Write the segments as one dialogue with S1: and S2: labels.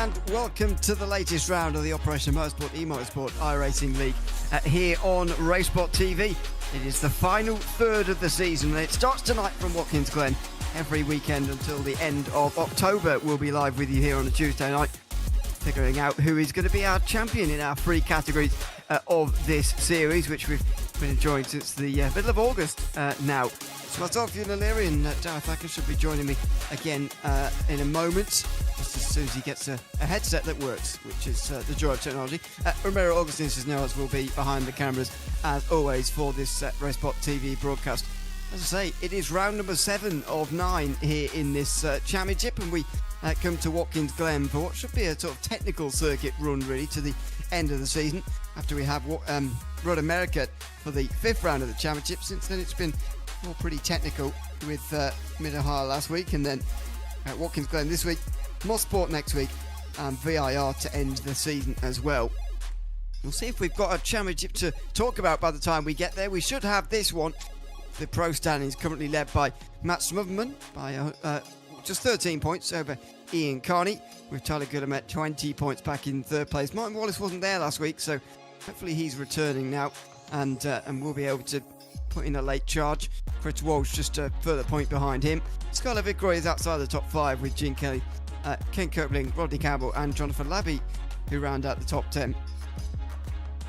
S1: and welcome to the latest round of the Operation Motorsport eMotorsport iRacing League here on RaceSpot TV. It is the final third of the season and it starts tonight from Watkins Glen. Every weekend until the end of October we'll be live with you here on a Tuesday night, figuring out who is going to be our champion in our three categories of this series, which we've been enjoying since the middle of August now. So myself, Ewan O'Leary, and Dareth Thacker should be joining me again in a moment, just as soon as he gets a headset that works, which is the joy of technology. Romero Augustin Cisneros will be behind the cameras, as always, for this RaceSpot TV broadcast. As I say, it is round number 7 of 9 here in this championship, and we come to Watkins Glen for what should be a sort of technical circuit run, really, to the end of the season, after we have Road America for the 5th round of the championship. Since then, it's been all pretty technical with Mid-Ohio last week, and then Watkins Glen this week, Mosport next week, and VIR to end the season as well. We'll see if we've got a championship to talk about by the time we get there. We should have this one. The pro standings currently led by Matt Smotherman by just 13 points over Ian Carney, with Tyler Goodham at 20 points back in 3rd place. Martin Wallace wasn't there last week, so hopefully he's returning now, and we'll be able to put in a late charge. Chris Walsh just a further point behind him. Skylar Vickroy is outside the top 5 with Gene Kelly, Ken Copeland, Rodney Campbell and Jonathan Labby, who round out the top 10.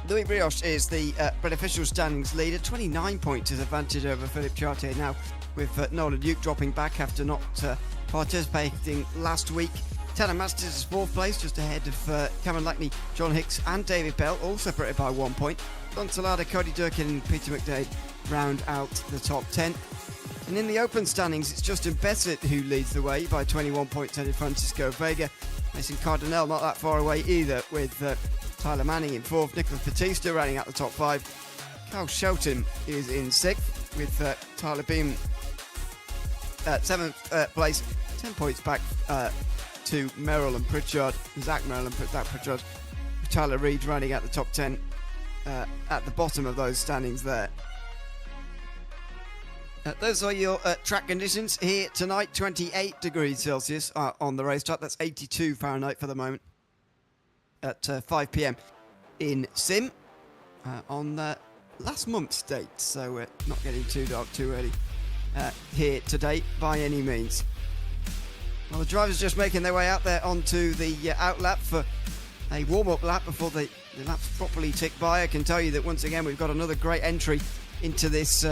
S1: Louis Brioche is the beneficial standings leader, 29 points his advantage over Philip Chartier now, with Nolan Duke dropping back after not participating last week. Tanner Masters is 4th place, just ahead of Cameron Lackney, John Hicks and David Bell, all separated by 1 point. Don Salada, Cody Durkin and Peter McDade round out the top 10. And in the open standings, it's Justin Bessett who leads the way by 21 points ahead of Francisco Vega. Mason Cardinale not that far away either, with Tyler Manning in 4th, Nicholas Batista rounding out the top 5. Carl Shelton is in 6th, with Tyler Beam at 7th place, 10 points back to Merrill and Pritchard, Zach Merrill and Zach Pritchard, with Tyler Reid rounding out the top 10 at the bottom of those standings there. Those are your track conditions here tonight. 28 degrees Celsius on the racetrack. That's 82 Fahrenheit for the moment at 5 p.m. in Sim on last month's date. So we're not getting too dark too early here today by any means. Well, the drivers just making their way out there onto the outlap for a warm-up lap before the laps properly tick by. I can tell you that once again we've got another great entry into this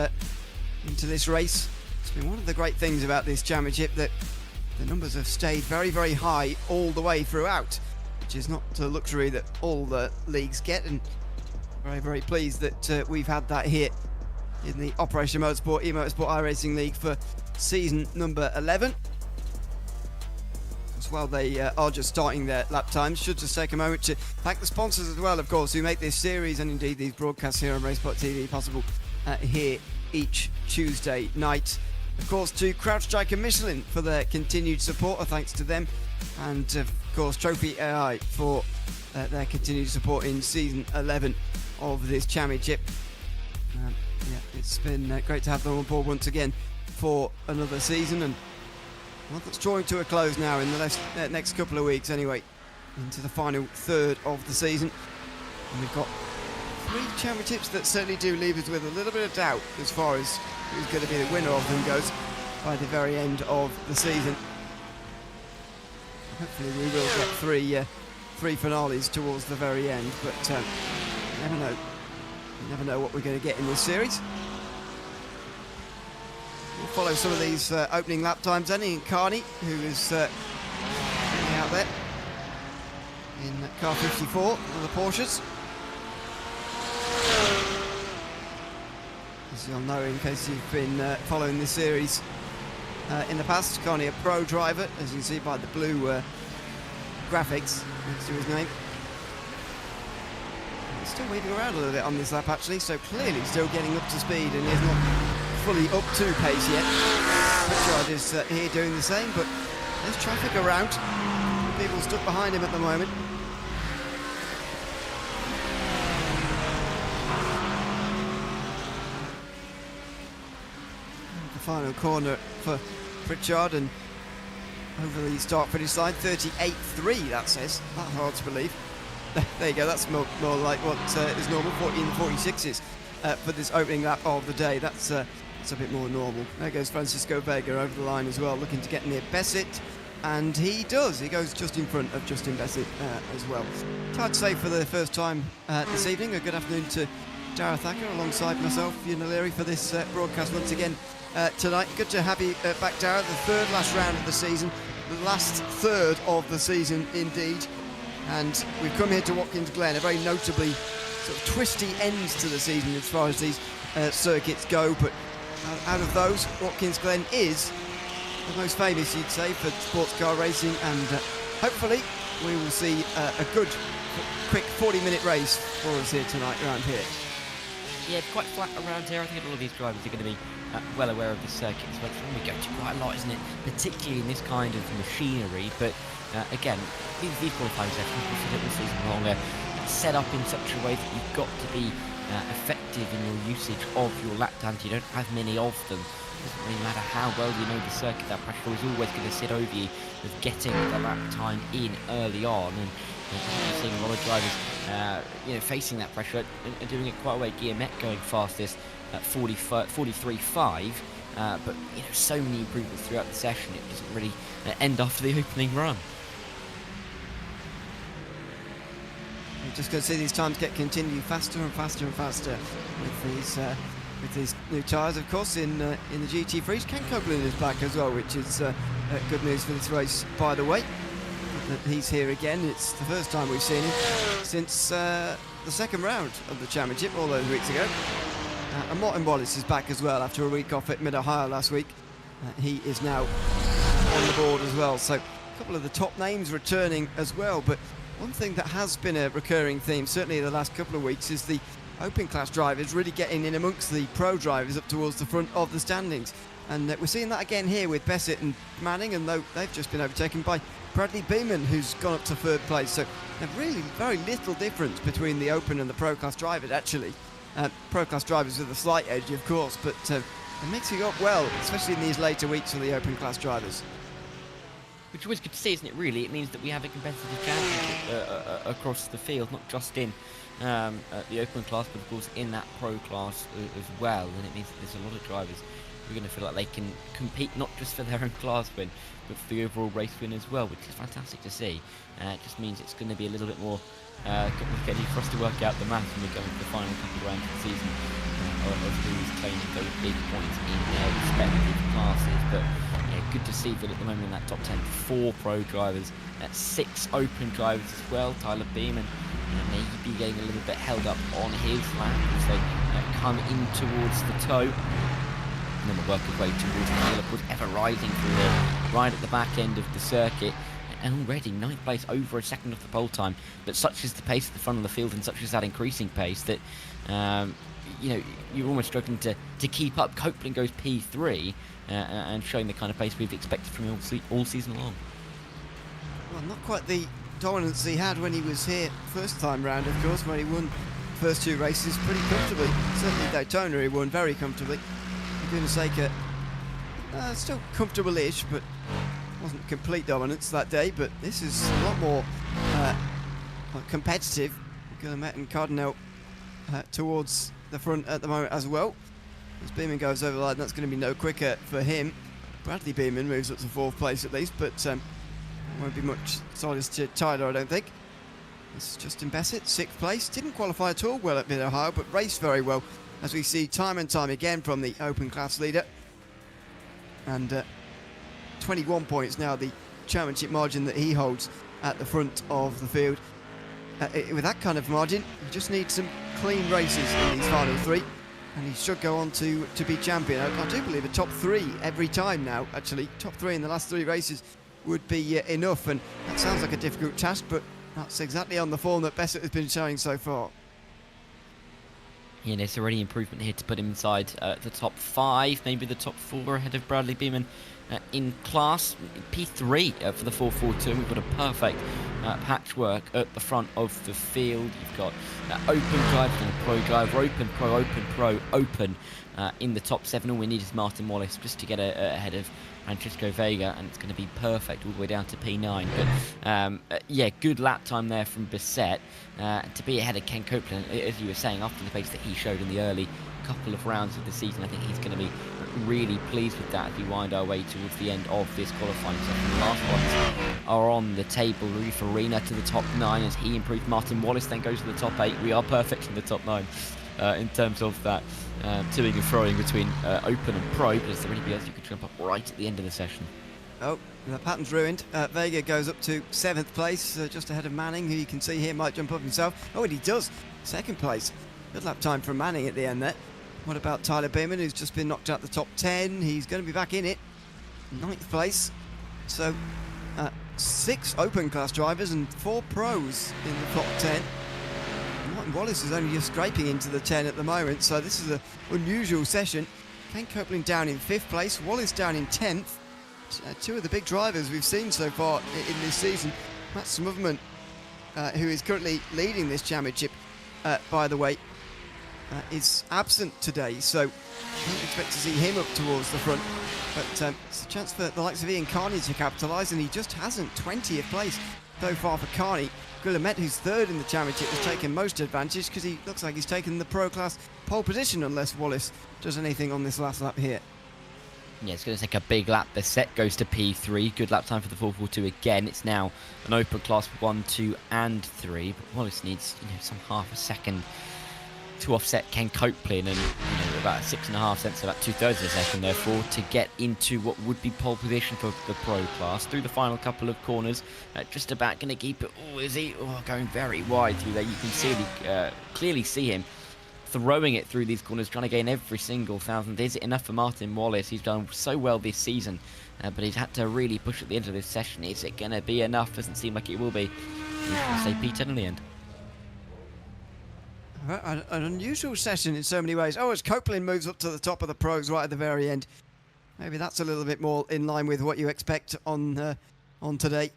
S1: race. It's been one of the great things about this championship, that the numbers have stayed very, very high all the way throughout, which is not a luxury that all the leagues get, and very, very pleased that we've had that here in the Operation Motorsport eMotorsport iRacing League for season number 11. As well, they are just starting their lap times. Should just take a moment to thank the sponsors as well, of course, who make this series and indeed these broadcasts here on RaceSpot TV possible here each Tuesday night. Of course, to CrowdStrike and Michelin for their continued support, thanks to them, and of course Trophy AI for their continued support in season 11 of this championship. It's been great to have them on board once again for another season, and well, that's drawing to a close now in the next couple of weeks anyway, into the final third of the season. And we've got 3 championships that certainly do leave us with a little bit of doubt as far as who's going to be the winner of them goes by the very end of the season. Hopefully we will get three finales towards the very end, but you never know. You never know what we're going to get in this series. We'll follow some of these opening lap times. Ian Carney, who is out there in car 54 of the Porsches. As you'll know, in case you've been following this series in the past, Carney a pro driver, as you can see by the blue graphics next to his name. He's still waving around a little bit on this lap actually, so clearly still getting up to speed and is not fully up to pace yet. Pritchard is here doing the same, but there's traffic around. People stuck behind him at the moment. The final corner for Pritchard, and over the start-finish line. 38.3, that says. That's hard to believe. There you go, that's more like what is normal, 14 46s for this opening lap of the day. That's a bit more normal. There goes Francisco Vega over the line as well, looking to get near Bessett. And he does. He goes just in front of Justin Bessett as well. I'd say for the first time this evening, a good afternoon to Darragh Thacker alongside myself, Ian O'Leary, for this broadcast once again tonight. Good to have you back, Darragh. The third last round of the season, the last third of the season indeed. And we've come here to Watkins Glen, a very notably sort of twisty end to the season as far as these circuits go. But out of those, Watkins Glen is the most famous, you'd say, for sports car racing, and hopefully we will see a good, quick 40-minute race for us here tonight around here.
S2: Yeah, it's quite flat around here. I think a lot of these drivers are going to be well aware of this circuit as well. It's one we go to quite a lot, isn't it? Particularly in this kind of machinery. But again, these qualifying sessions, we've said it all season long, set up in such a way that you've got to be effective in your usage of your lap times. You don't have many of them. It doesn't really matter how well you know the circuit, that pressure is always going to sit over you of getting the lap time in early on. And you're seeing a lot of drivers facing that pressure and doing it quite a way. Guillemette going fastest at 43.5, but so many improvements throughout the session, it doesn't really end after the opening run.
S1: You're just going to see these times continue faster and faster and faster with these new tyres, of course, in the GT3s. Ken Copeland is back as well, which is good news for this race, by the way. That he's here again. It's the first time we've seen him since the second round of the championship all those weeks ago. And Martin Wallace is back as well after a week off at Mid-Ohio last week. He is now on the board as well. So a couple of the top names returning as well. But one thing that has been a recurring theme, certainly the last couple of weeks, is the open class drivers really getting in amongst the pro drivers up towards the front of the standings. And we're seeing that again here with Bessett and Manning, and though they've just been overtaken by Bradley Beeman, who's gone up to third place. So there's really very little difference between the open and the pro class drivers, actually. Pro class drivers with a slight edge, of course, but they're mixing up well, especially in these later weeks for the open class drivers.
S2: Which is always good to see, isn't it, really? It means that we have a competitive championship across the field, not just in the open class, but of course in that pro class as well. And it means that there's a lot of drivers who are going to feel like they can compete not just for their own class win, but for the overall race win as well, which is fantastic to see. It just means it's going to be a little bit more complicated for us to work out the math when we go into the final couple of rounds of the season of who's claiming those big points in their respective classes. But good to see that at the moment in that top 10, 4 pro drivers, 6 open drivers as well. Tyler Beeman maybe getting a little bit held up on his lap as they come in towards the toe. And then we'll work our way towards the hill, of course, ever rising through there, right at the back end of the circuit. And already 9th place, over a second off the pole time. But such is the pace at the front of the field, and such is that increasing pace that you're almost struggling to keep up. Copeland goes P3 and showing the kind of pace we've expected from him all season long.
S1: Well, not quite the dominance he had when he was here first time round, of course, when he won the first 2 races pretty comfortably. Certainly Daytona he won very comfortably. Laguna Seca still comfortable-ish, but wasn't complete dominance that day. But this is a lot more competitive. Guillemette and Cardinal towards the front at the moment as well. As Beeman goes over the line, that's going to be no quicker for him. Bradley Beeman moves up to 4th place at least, but won't be much solace to Tyler, I don't think. This is Justin Bessett, 6th place. Didn't qualify at all well at Mid-Ohio, but raced very well, as we see time and time again from the open class leader. And 21 points now, the championship margin that he holds at the front of the field. With that kind of margin, you just need some clean races in these final 3, and he should go on to be champion. I do believe a top 3 every time now, actually. Top 3 in the last 3 races would be enough, and that sounds like a difficult task, but that's exactly on the form that Bessett has been showing so far.
S2: Yeah, there's already improvement here to put him inside the top 5, maybe the top 4 ahead of Bradley Beeman in class. P3 for the 442. We've got a perfect patchwork at the front of the field. You've got open drive and a pro driver, open, pro, open in the top 7. All we need is Martin Wallace just to get ahead of Francisco Vega, and it's going to be perfect all the way down to P9. But yeah, good lap time there from Bissett to be ahead of Ken Copeland, as you were saying, after the pace that he showed in the early couple of rounds of the season. I think he's going to be really pleased with that as we wind our way towards the end of this qualifying session. The last ones are on the table. Rui Farina to the top 9 as he improved. Martin Wallace then goes to the top 8. We are perfect in the top 9 in terms of that toing and throwing between open and pro, but is there anybody else you could jump up right at the end of the session?
S1: Oh, the pattern's ruined. Vega goes up to 7th place, just ahead of Manning, who you can see here might jump up himself. Oh, and he does. 2nd place. Good lap time from Manning at the end there. What about Tyler Beerman, who's just been knocked out the top 10? He's going to be back in it. 9th place. So, 6 open class drivers and 4 pros in the top 10. Martin Wallace is only just scraping into the 10 at the moment, so this is an unusual session. Ken Copeland down in 5th place, Wallace down in 10th. 2 of the big drivers we've seen so far in this season. Matt Smotherman, who is currently leading this championship, by the way, is absent today, so I don't expect to see him up towards the front. But it's a chance for the likes of Ian Carney to capitalise, and he just hasn't. 20th place so far for Carney. Guillemette, who's 3rd in the championship, has taken most advantage because he looks like he's taken the pro class pole position unless Wallace does anything on this last lap here.
S2: Yeah, it's going to take a big lap. The set goes to P3. Good lap time for the 442 again. It's now an open class 1, 2 and 3, but Wallace needs some half a second to offset Ken Copeland, and about 6.5 cents, about 2/3 of a second therefore, to get into what would be pole position for the pro class through the final couple of corners. Just about going to keep it. Oh, is he? Oh, going very wide through there. You can clearly see him throwing it through these corners, trying to gain every single thousand. Is it enough for Martin Wallace? He's done so well this season, but he's had to really push at the end of this session. Is it going to be enough? Doesn't seem like it will be. He's going to say P10 in the end.
S1: An unusual session in so many ways. Oh, as Copeland moves up to the top of the pros right at the very end. Maybe that's a little bit more in line with what you expect on today.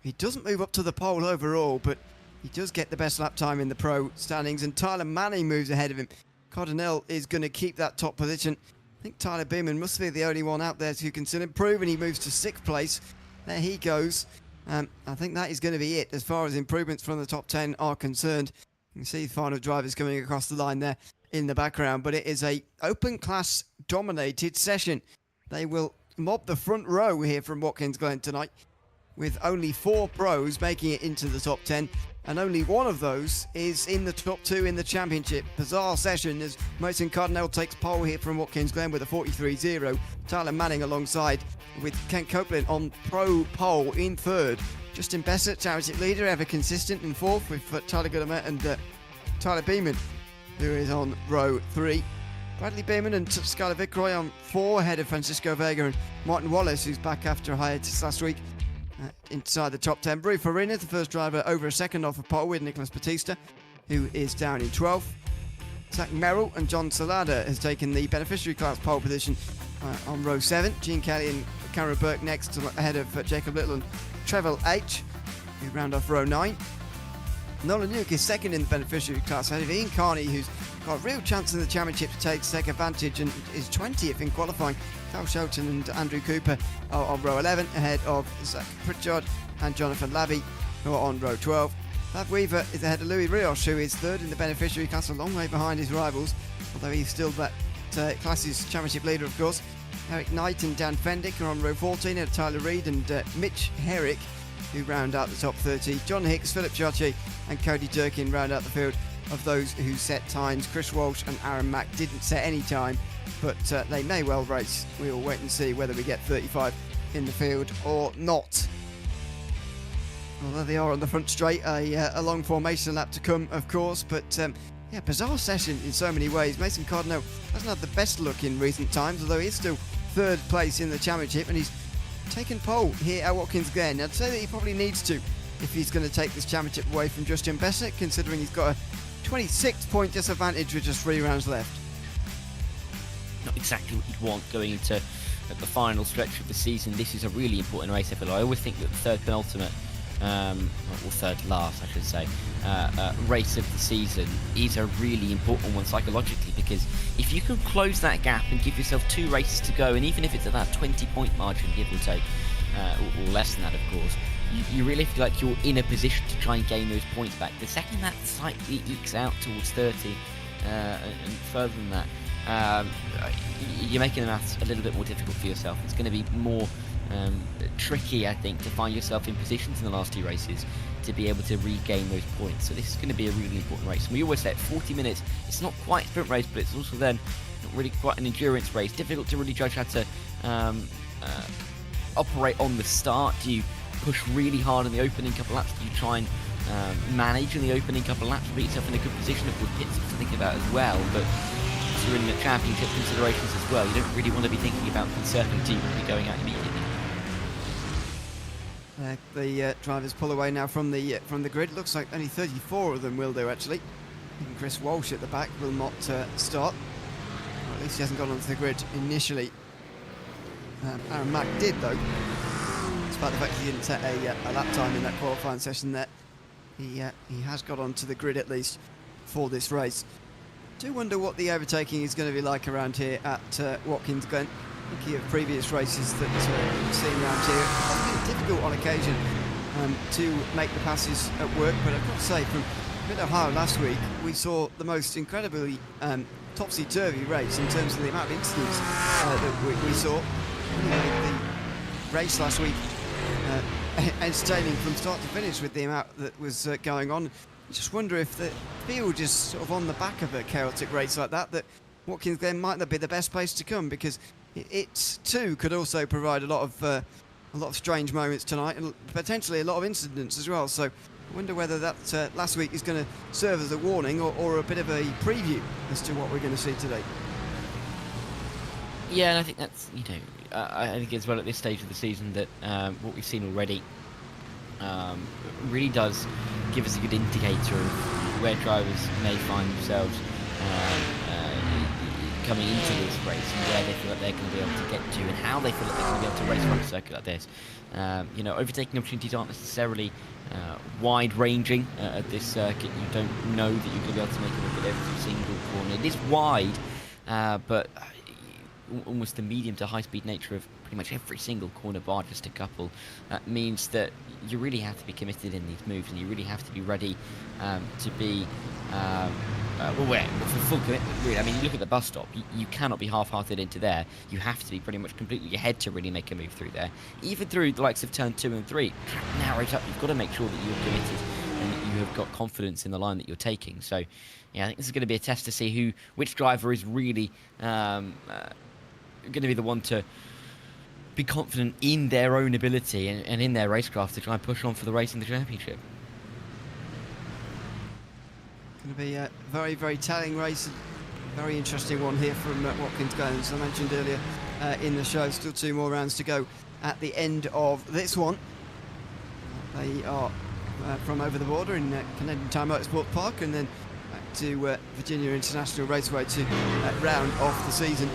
S1: He doesn't move up to the pole overall, but he does get the best lap time in the pro standings, and Tyler Manning moves ahead of him. Cardinal is going to keep that top position. I think Tyler Beerman must be the only one out there who can still improve, and he moves to 6th place. There he goes. I think that is going to be it as far as improvements from the top 10 are concerned. You can see the final drivers coming across the line there in the background, but it is a open class dominated session. They will mob the front row here from Watkins Glen tonight, with only 4 pros making it into the top 10, and only one of those is in the top 2 in the championship. Bizarre session as Mason Cardinal takes pole here from Watkins Glen with a 43.0. Tyler Manning alongside with Ken Copeland on pro pole in 3rd. Justin Bessett, championship leader, ever consistent in 4th with Tyler Guillemette and Tyler Beerman, who is on row 3. Bradley Beerman and Skylar Vickroy on 4, ahead of Francisco Vega and Martin Wallace, who's back after a hiatus last week, inside the top 10. Rui Farina, the first driver over a second off of pole with Nicholas Batista, who is down in 12th. Zach Merrill and John Salada has taken the beneficiary class pole position on row 7. Gene Kelly and Cameron Burke next, ahead of Jacob Little and Trevor H, who round off row 9. Nolan Nuke is 2nd in the beneficiary class, ahead of Ian Carney, who's got a real chance in the championship to take advantage and is 20th in qualifying. Cal Shelton and Andrew Cooper are on row 11, ahead of Zach Pritchard and Jonathan Labby, who are on row 12. Lav Weaver is ahead of Louis Rios, who is 3rd in the beneficiary class, a long way behind his rivals, although he's still that class's championship leader, of course. Eric Knight and Dan Fendick are on row 14, ahead of Tyler Reid and Mitch Herrick, who round out the top 30. John Hicks, Philip Chachi and Cody Durkin round out the field of those who set times. Chris Walsh and Aaron Mack didn't set any time, but they may well race. We will wait and see whether we get 35 in the field or not. Although they are on the front straight, a long formation lap to come, of course, but yeah, bizarre session in so many ways. Mason Cardinal hasn't had the best luck in recent times, although he is still 3rd place in the championship, and he's taken pole here at Watkins Glen. I'd say that he probably needs to if he's going to take this championship away from Justin Bessett, considering he's got a 26-point disadvantage with just 3 rounds left.
S2: Not exactly what you'd want going into the final stretch of the season. This is a really important race, I feel. I always think that the 3rd penultimate or third last, I should say, race of the season is a really important one psychologically, because if you can close that gap and give yourself 2 races to go, and even if it's at that 20-point margin, give or take, or less than that, of course, you really feel like you're in a position to try and gain those points back. The second that slightly ekes out towards 30 and further than that, you're making the maths a little bit more difficult for yourself. It's going to be more tricky, I think, to find yourself in positions in the last 2 races to be able to regain those points. So this is going to be a really important race. And we always say 40 minutes, it's not quite a sprint race, but it's also then not really quite an endurance race. Difficult to really judge how to operate on the start. Do you push really hard in the opening couple laps? Do you try and manage in the opening couple of laps to put yourself in a good position? Of course, pits to think about as well, but if you're in the championship considerations as well, you don't really want to be thinking about conserving team and going out immediately.
S1: The drivers pull away now from the grid. Looks like only 34 of them will do, actually. Even Chris Walsh at the back will not start. Or at least he hasn't gone onto the grid initially. Aaron Mack did, though. Despite the fact he didn't set a lap time in that qualifying session there. He has got onto the grid at least for this race. Do wonder what the overtaking is going to be like around here at Watkins Glen. Thinking of previous races that we've seen around here, it's been difficult on occasion to make the passes at work, but I've got to say, from Mid-Ohio last week, we saw the most incredibly topsy-turvy race in terms of the amount of incidents that we saw. The race last week entertaining from start to finish with the amount that was going on. I just wonder if the field is sort of on the back of a chaotic race like that Watkins Glen might not be the best place to come, because it too could also provide a lot of strange moments tonight, and potentially a lot of incidents as well. So I wonder whether that last week is going to serve as a warning or a bit of a preview as to what we're going to see today.
S2: Yeah, and I think that's, I think as well at this stage of the season that what we've seen already really does give us a good indicator of where drivers may find themselves coming into this race, and where they feel like they're going to be able to get to, and how they feel like they're going to be able to race around a circuit like this. Overtaking opportunities aren't necessarily wide-ranging at this circuit. You don't know that you're going to be able to make a look at every single corner. It is wide, but almost the medium to high-speed nature of pretty much every single corner bar, just a couple, means that you really have to be committed in these moves, and you really have to be ready to be for full commitment, really. I mean, you look at the bus stop, you cannot be half-hearted into there. You have to be pretty much completely ahead to really make a move through there. Even through the likes of turn 2 and 3, track narrows up. You've got to make sure that you're committed and that you have got confidence in the line that you're taking. So, yeah, I think this is going to be a test to see which driver is really going to be the one to be confident in their own ability and in their racecraft to try and push on for the race in the championship.
S1: Going to be a very, very telling race. Very interesting one here from Watkins Glen. As I mentioned earlier in the show, still 2 more rounds to go at the end of this one. They are from over the border in Canadian Tire Motorsport Park, and then back to Virginia International Raceway to round off the season.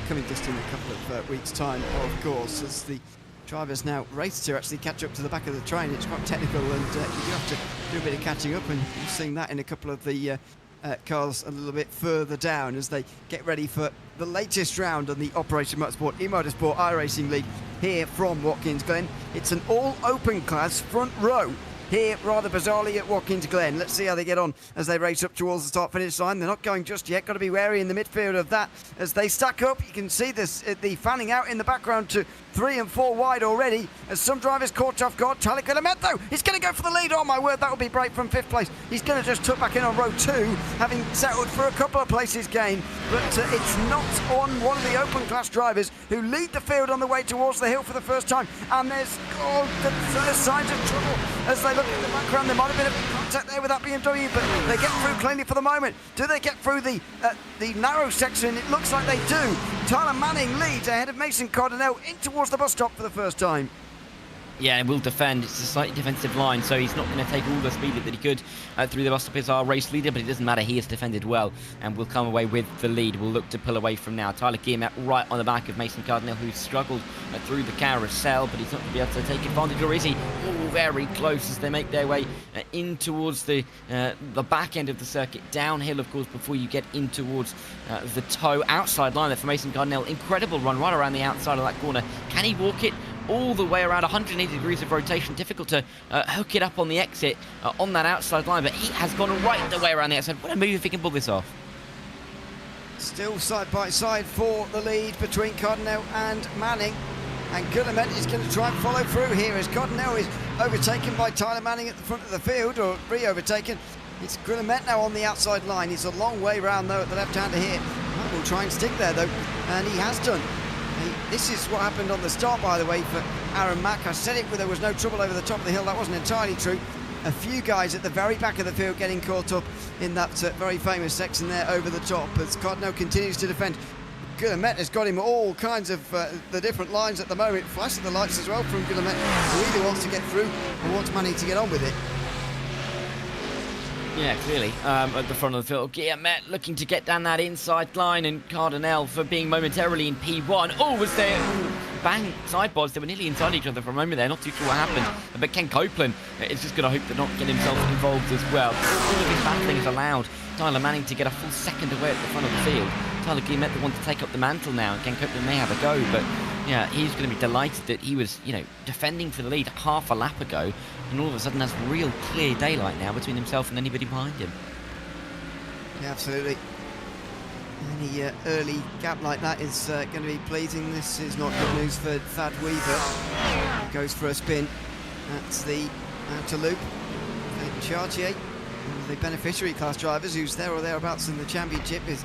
S1: Coming just in a couple of weeks' time, of course, as the drivers now race to actually catch up to the back of the train. It's quite technical, and you do have to do a bit of catching up, and you've seen that in a couple of the cars a little bit further down as they get ready for the latest round on the Operation Motorsport eMotorsport iRacing League here from Watkins Glen. It's an all-open class front row here, rather bizarrely, at Watkins Glen. Let's see how they get on as they race up towards the start-finish line. They're not going just yet. Got to be wary in the midfield of that as they stack up. You can see this the fanning out in the background to 3 and 4 wide already as some drivers caught off guard. Charlie Guillemette, he's going to go for the lead. Oh my word, that would be great from 5th place. He's going to just tuck back in on row 2, having settled for a couple of places gained, but it's not on one of the open class drivers who lead the field on the way towards the hill for the first time. And there's signs of trouble as they look at the background. There might have been a contact there with that BMW, but they get through cleanly for the moment. Do they get through the narrow section? It looks like they do. Tyler Manning leads ahead of Mason Cardinale in towards the bus stop for the first time.
S2: Yeah, and will defend. It's a slightly defensive line, so he's not going to take all the speed that he could through the bus stop as our race leader, but it doesn't matter. He has defended well and will come away with the lead. We'll look to pull away from now. Tyler Guillemette right on the back of Mason Cardinal, who struggled through the carousel, but he's not going to be able to take advantage, or is he? Oh, very close as they make their way in towards the back end of the circuit. Downhill, of course, before you get in towards the toe. Outside line there for Mason Cardinal. Incredible run right around the outside of that corner. Can he walk it all the way around? 180 degrees of rotation, difficult to hook it up on the exit on that outside line, but he has gone right the way around the outside. What a move if he can pull this off.
S1: Still side by side for the lead between Cardinal and Manning, and Guillemette is going to try and follow through here as Cardinal is overtaken by Tyler Manning at the front of the field, or re-overtaken. It's Guillemette now on the outside line. It's a long way round though at the left-hander here. Will try and stick there though, and he has done. This is what happened on the start, by the way, for Aaron Mack. I said it, there was no trouble over the top of the hill. That wasn't entirely true. A few guys at the very back of the field getting caught up in that very famous section there over the top as Cardinal continues to defend. Guillemette has got him all kinds of the different lines at the moment. Flashing the lights as well from Guillemette, who either wants to get through or wants Manning to get on with it.
S2: Yeah, clearly, at the front of the field. Guillemette looking to get down that inside line, and Cardinal for being momentarily in P1. Oh, was there... bang, sideboards. They were nearly inside each other for a moment there. Not too sure what happened. But Ken Copeland is just going to hope to not get himself involved as well. All of his battling has allowed Tyler Manning to get a full second away at the front of the field. Tyler Guillemette the one to take up the mantle now, and Ken Copeland may have a go, but yeah, he's going to be delighted that he was, defending for the lead half a lap ago, and all of a sudden has real clear daylight now between himself and anybody behind him.
S1: Yeah, absolutely. Any early gap like that is going to be pleasing. This is not good news for Thad Weaver. Goes for a spin. That's the outer loop. Chartier, one of the beneficiary class drivers who's there or thereabouts in the championship, has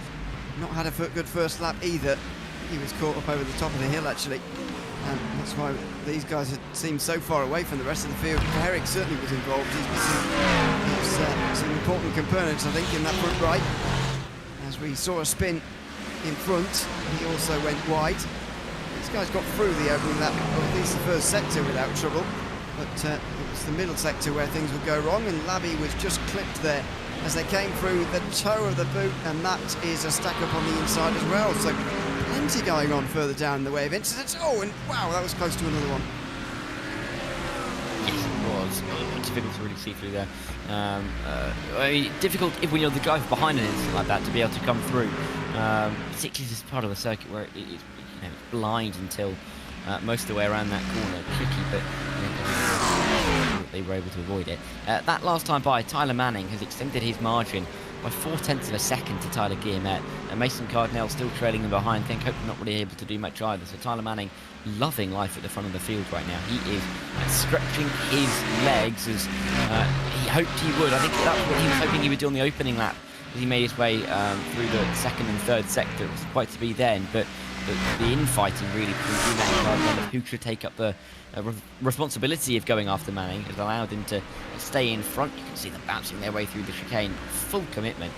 S1: not had a good first lap either. He was caught up over the top of the hill actually. That's why these guys had seemed so far away from the rest of the field. Herrick certainly was involved. He's some important components, I think, in that front right. As we saw a spin in front, he also went wide. This guy's got through the opening lap, or at least the first sector, without trouble. But it was the middle sector where things would go wrong, and Labby was just clipped there as they came through the toe of the boot, and that is a stack up on the inside as well. So plenty going on further down in the way of incidents. Oh, and wow, that was close to another one.
S2: Yes, it was. Difficult to really see through there. Difficult if when you're the driver behind an incident like that to be able to come through. Particularly this part of the circuit where it's blind until most of the way around that corner. Tricky, but they were able to avoid it. That last time by, Tyler Manning has extended his margin by 0.4 of a second to Tyler Guillemette. Mason Cardinal still trailing him behind. Ken Copeland not really able to do much either. So Tyler Manning loving life at the front of the field right now. He is stretching his legs as he hoped he would. I think that's what he was hoping he would do on the opening lap as he made his way through the second and third sector. It was quite to be then, but the infighting really between Guillemette and Cardinal of who should take up the responsibility of going after Manning has allowed him to stay in front. You can see them bouncing their way through the chicane. Full commitment.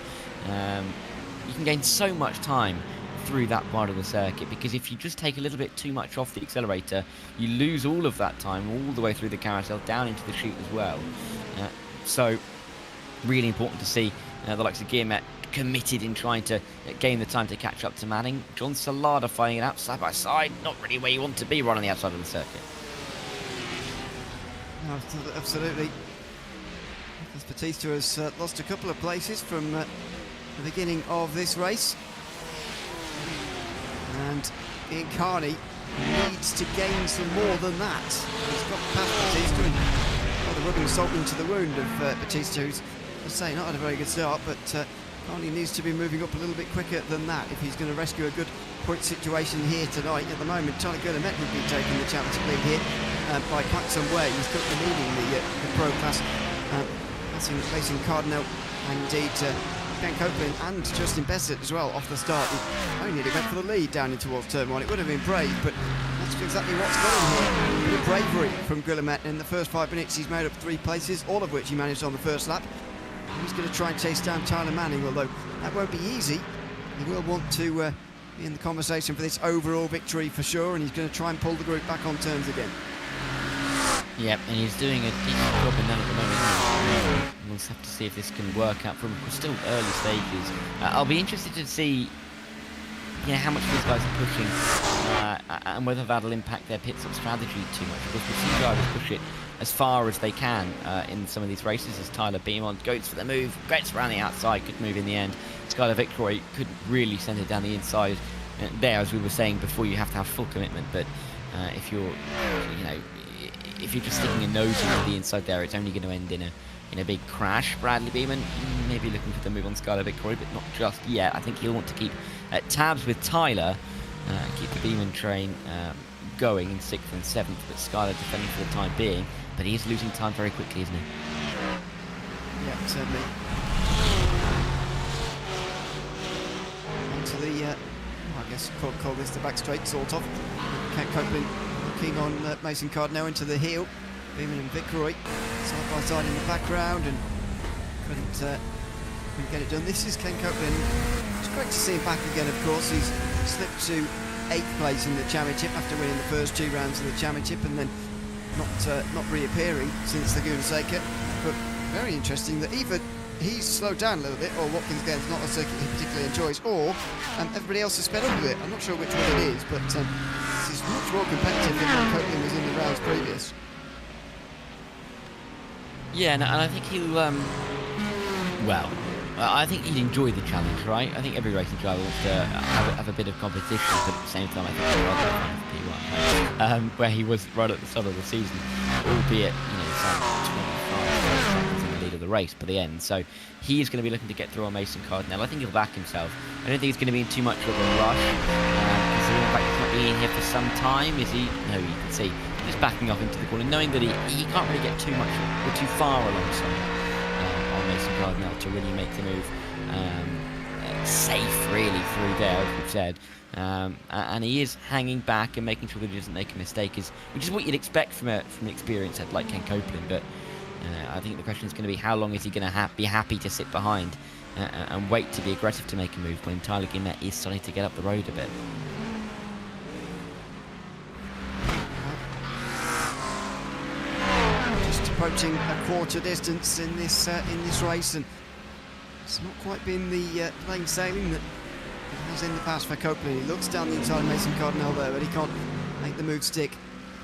S2: You can gain so much time through that part of the circuit, because if you just take a little bit too much off the accelerator, you lose all of that time all the way through the carousel down into the chute as well. So really important to see the likes of Guillemette committed in trying to gain the time to catch up to Manning. John Salada fighting it out side by side, not really where you want to be right on the outside of the circuit.
S1: No, absolutely. As Batista has lost a couple of places from the beginning of this race, and Ian Carney needs to gain some more than that. He's got past Batista and rather rubbing salt into the wound of Batista, who's, as I say, not had a very good start, but Carney needs to be moving up a little bit quicker than that if he's going to rescue a good point situation here tonight. At the moment, Tyler Guillemette would be taking the championship lead here by quite some way. He's currently leading the pro class, facing Cardinal and indeed Ken Copeland and Justin Bessett as well off the start. He only went for the lead down in towards turn one. It would have been brave, but that's exactly what's got him here. Good bravery from Guillemette. In the first 5 minutes, he's made up 3 places, all of which he managed on the first lap. He's going to try and chase down Tyler Manning, although that won't be easy. He will want to be in the conversation for this overall victory for sure, and he's going to try and pull the group back on terms again.
S2: Yep, and he's doing a decent job in that at the moment, isn't he? We'll just have to see if this can work out for him. We're still early stages. I'll be interested to see how much these guys are pushing and whether that'll impact their pit stop strategy too much. Because we've seen drivers push it as far as they can in some of these races, as Tyler Beaumont goes for the move, gets around the outside, good move in the end. Skylar Vicroy couldn't really send it down the inside there, as we were saying before. You have to have full commitment, but if you're just sticking a nose into the inside there, it's only going to end in a big crash. Bradley Beeman maybe looking for the move on Skylar Vicroy, but not just yet. I think he'll want to keep tabs with Tyler, keep the Beeman train going in 6th and 7th, but Skylar defending for the time being. But he is losing time very quickly, isn't he?
S1: Yeah, certainly. Onto the, I guess call this the back straight, sort of. Kent Copeland looking on Mason Cardinal into the heel. Beeman and Vicroy side by side in the background, and couldn't get it done. This is Ken Copeland. It's great to see him back again, of course. He's slipped to 8th place in the championship after winning the first 2 rounds of the championship, and then not reappearing since Laguna Seca. But very interesting that either he's slowed down a little bit, or Watkins Glen's not a circuit he particularly enjoys, or everybody else has sped up a bit. I'm not sure which one it is, but this is much more competitive than when Copeland was in the rounds previous.
S2: Yeah, and I think he'll, I think he'd enjoy the challenge, right? I think every racing driver wants to have a bit of competition, but at the same time, I think he'd rather find P1, where he was right at the start of the season, albeit, some 25 seconds in the lead of the race by the end. So he is going to be looking to get through on Mason Cardinal. I think he'll back himself. I don't think he's going to be in too much of a rush. Considering the fact he's not being here for some time, is he? No, you can see just backing off into the corner, knowing that he can't really get too much or too far alongside on Mason Cardinal to really make the move safe, really, through there, as we've said. And he is hanging back and making sure that he doesn't make a mistake, which is what you'd expect from an experienced head like Ken Copeland. But I think the question is going to be, how long is he going to be happy to sit behind and wait to be aggressive to make a move when Tyler Gimmet is starting to get up the road a bit.
S1: Just approaching a quarter distance in this race, and it's not quite been the plain sailing that has in the past for Copeland. He looks down the inside of Mason Cardinal there, but he can't make the move stick.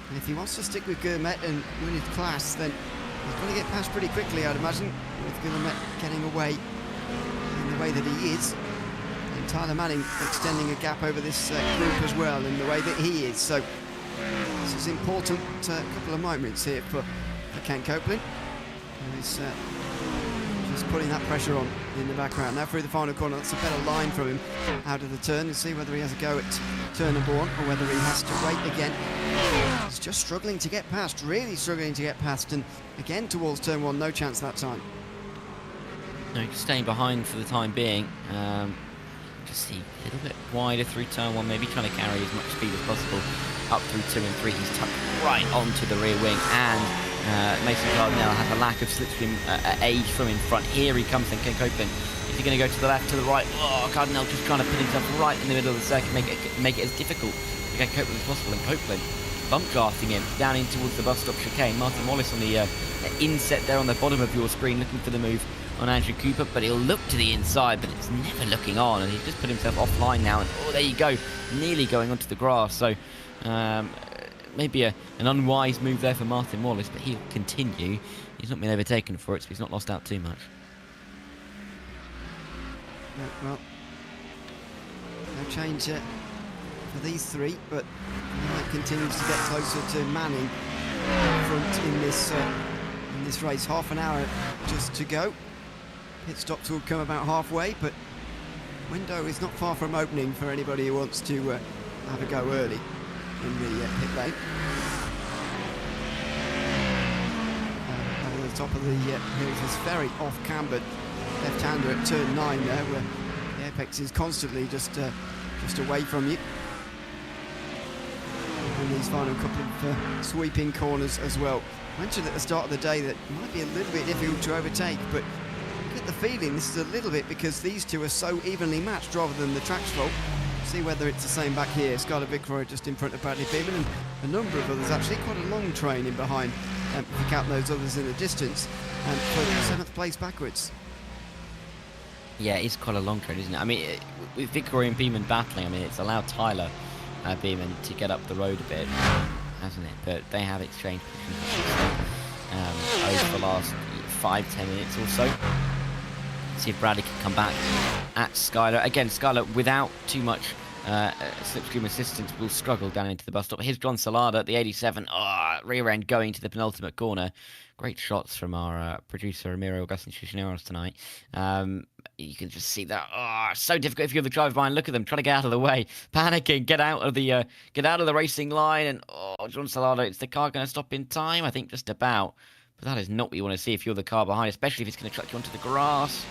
S1: And if he wants to stick with Gourmet and win his class, then he's going to get past pretty quickly, I'd imagine, with Gourmet getting away in the way that he is. And Tyler Manning extending a gap over this group as well in the way that he is. So this is important couple of moments here for Ken Copeland, who is just putting that pressure on in the background. Now through the final corner, that's a better line from him out of the turn, and see whether he has a go at turn number 1 or whether he has to wait again. He's just struggling to get past, really struggling to get past, and again towards turn 1, no chance that time.
S2: No, just staying behind for the time being. Just see a little bit wider through turn 1, maybe trying to carry as much speed as possible up through 2 and 3. He's tucked right onto the rear wing, and Mason Cardinal has a lack of slipstream age from in front. Here he comes, then Ken Copeland. Is he going to go to the left, to the right? Oh, Cardinal just trying to put himself right in the middle of the circuit, make it as difficult for Ken Copeland as possible. And Copeland bump drafting him down in towards the bus stop chicane. Martin Wallace on the inset there on the bottom of your screen, looking for the move on Andrew Cooper, but he'll look to the inside, but it's never looking on, and he's just put himself offline now, and oh, there you go, nearly going onto the grass. So maybe an unwise move there for Martin Wallace, but he'll continue. He's not been overtaken for it, so he's not lost out too much.
S1: Well, no change for these three, but Knight continues to get closer to Manning front in this race. Half an hour just to go. Pit stops will come about halfway, but window is not far from opening for anybody who wants to have a go early in the pit lane. Over the top of the hills is very off-cambered left-hander at turn 9 there, where the apex is constantly just away from you. And these final couple of sweeping corners as well. I mentioned at the start of the day that it might be a little bit difficult to overtake, but I get the feeling this is a little bit because these two are so evenly matched rather than the track's fault. See whether it's the same back here. Skylar Vicroy just in front of Bradley Beeman, and a number of others, actually quite a long train in behind if you count those others in the distance, for 7th place backwards.
S2: Yeah, it's quite a long trade, isn't it? I mean, with Victory and Beeman battling, I mean, it's allowed Tyler Beeman to get up the road a bit, hasn't it? But they have exchanged over the last 5-10 minutes or so. See if Bradley can come back at Skylar. Again, Skylar, without too much slipstream assistance, will struggle down into the bus stop. Here's John Salada at the 87. Rear end going to the penultimate corner. Great shots from our producer, Ramiro Augustin Chichineros tonight. You can just see that. So difficult if you're the driver behind. Look at them trying to get out of the way, panicking, get out of the racing line. And John Salada, is the car going to stop in time? I think just about. But that is not what you want to see if you're the car behind, especially if it's going to chuck you onto the grass.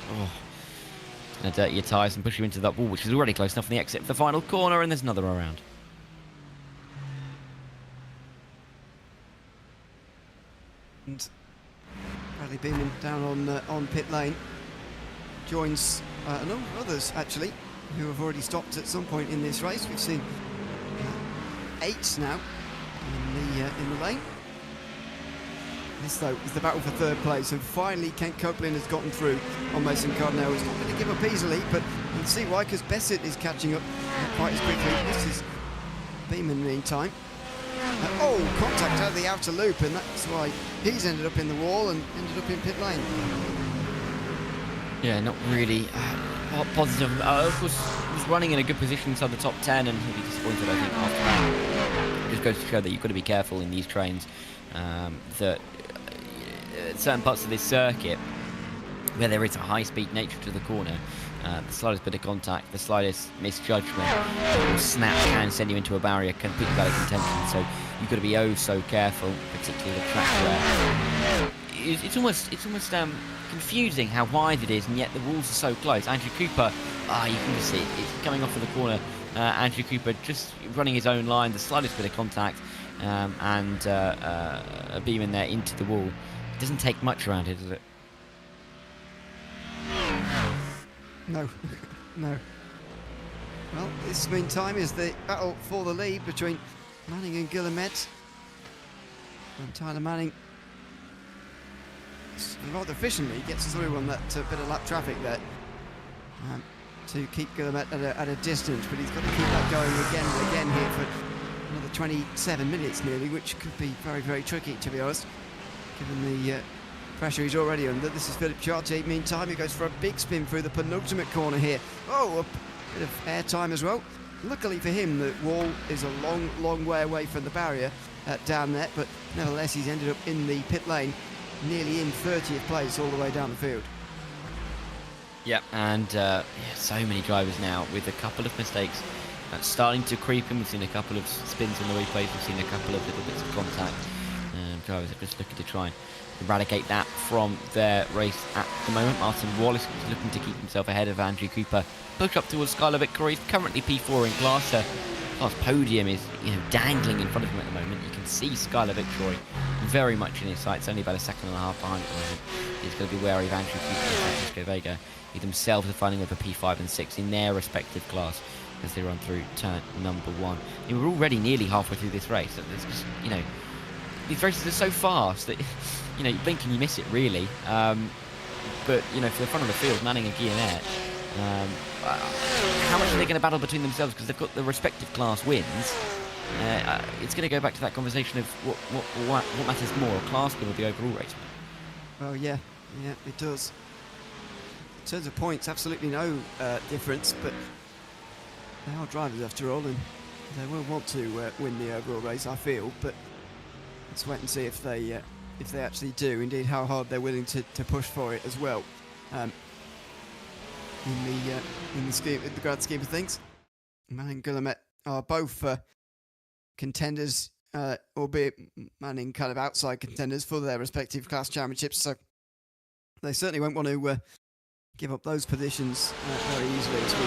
S2: It's going to dirty your tyres and push you into that wall, which is already close enough on the exit for the final corner, and there's another around.
S1: And Bradley Beeman down on pit lane joins a number of others actually who have already stopped at some point in this race. We've seen 8 now in the lane. This, though, is the battle for 3rd place, and finally Kent Copeland has gotten through on Mason Cardinal. He's not going to give up easily, but you can see why, because Bessett is catching up quite as quickly. This is Beeman meantime. Contact out of the outer loop, and that's why he's ended up in the wall and ended up in pit lane.
S2: Yeah, not really positive. Of course, he's running in a good position inside the top 10, and he'll be disappointed, I think, after that. It just goes to show that you've got to be careful in these trains, that certain parts of this circuit where there is a high-speed nature to the corner, the slightest bit of contact, the slightest misjudgment, or snap can send you into a barrier, can put you out of contention. So you've got to be so careful, particularly the track where it's almost confusing how wide it is, and yet the walls are so close. Andrew Cooper, you can just see it. It's coming off of the corner. Andrew Cooper just running his own line, the slightest bit of contact, and a beam in there into the wall. It doesn't take much around here, does it?
S1: No, no. Well, this meantime is the battle for the lead between Manning and Guillemette. And Tyler Manning rather efficiently gets through on that bit of lap traffic there to keep Guillemette at a distance, but he's got to keep that going again and again here for another 27 minutes nearly, which could be very, very tricky, to be honest, given the pressure he's already under. This is Philip Chartier. Meantime, he goes for a big spin through the penultimate corner here. A bit of air time as well. Luckily for him, the wall is a long, long way away from the barrier down there, but nevertheless, he's ended up in the pit lane, nearly in 30th place all the way down the field.
S2: Yep, and so many drivers now with a couple of mistakes starting to creep in. We've seen a couple of spins on the replays, we've seen a couple of little bits of contact. Drivers are just looking to try and eradicate that from their race at the moment. Martin Wallace is looking to keep himself ahead of Andrew Cooper. Push up towards Skylar Victory. He's currently P4 in class. Class podium is dangling in front of him at the moment. You can see Skylar Victory very much in his sights, only about a second and a half behind at the moment. He's going to be wary of Andrew Cooper and Francisco Vega, who themselves are finding with a P5 and 6 in their respective class as they run through turn number 1. We're already nearly halfway through this race. There's just, these races are so fast that you blink and you miss it, really. But for the front of the field, Manning and Guillemette, how much are they going to battle between themselves, because they've got the respective class wins? It's going to go back to that conversation of what matters more, class win or the overall race win.
S1: Well, yeah, it does. In terms of points, absolutely no difference, but they are drivers after all, and they will want to win the overall race, I feel. But let's wait and see if they actually do. Indeed, how hard they're willing to push for it as well. In the grand scheme of things, Manning and Guillemette are both contenders, albeit Manning kind of outside contenders for their respective class championships. So they certainly won't want to give up those positions very easily as we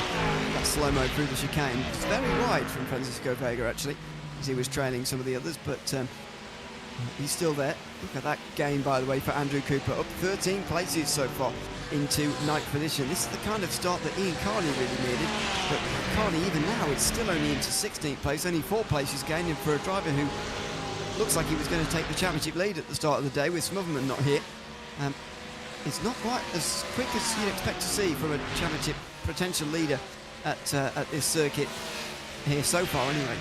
S1: got slow-mo through the chicane. It's very wide from Francisco Vega, actually, as he was trailing some of the others, but he's still there. Look at that gain, by the way, for Andrew Cooper, up 13 places so far into 9th position. This is the kind of start that Ian Carney really needed, but Carney, even now, it's still only into 16th place, only 4 places gaining for a driver who looks like he was going to take the championship lead at the start of the day with Smotherman not here. It's not quite as quick as you'd expect to see from a championship potential leader at this circuit here so far, anyway.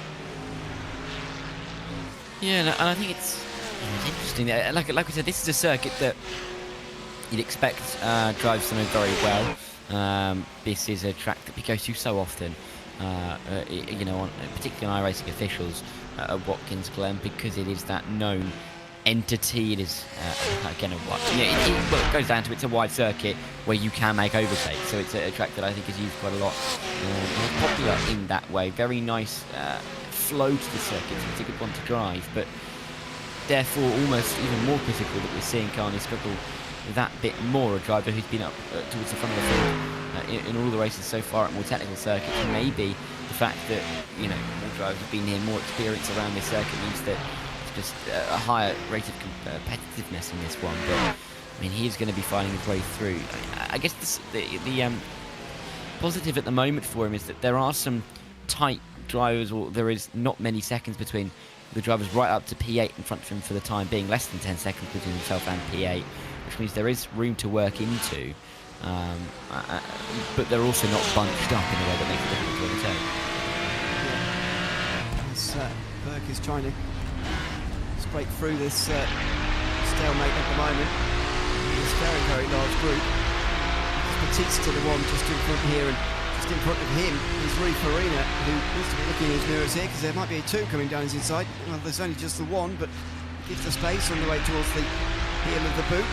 S2: Yeah, and I think it's interesting. Like we said, this is a circuit that you'd expect drives to know very well. This is a track that we go to so often, you know, particularly on iRacing officials at Watkins Glen, because it is that known entity. It is again it goes down to it's a wide circuit where you can make overtakes, so it's a track that I think is used quite a lot. It's popular in that way. Very nice flow to the circuit, so it's a good one to drive, but therefore almost even more critical that we're seeing Carney struggle that bit more. A driver who's been up towards the front of the field in all the races so far at more technical circuits. Maybe the fact that, you know, more drivers have been here, more experience around this circuit means that just a higher rate of competitiveness in this one, but I mean, he's going to be finding his way through. I guess the positive at the moment for him is that there are some tight drivers, or there is not many seconds between the drivers right up to P8 in front of him for the time being, less than 10 seconds between himself and P8, which means there is room to work into, but they're also not bunched up in a way that makes it difficult to overtake.
S1: Yeah. Burke is trying to break through this stalemate at the moment. It's a very, very large group. Batista, the one just in front here, and just in front of him is Rui Farina, who needs to be looking at his mirrors here, because there might be a two coming down his inside. Well, there's only just the one, but gives the space on the way towards the heel of the boot.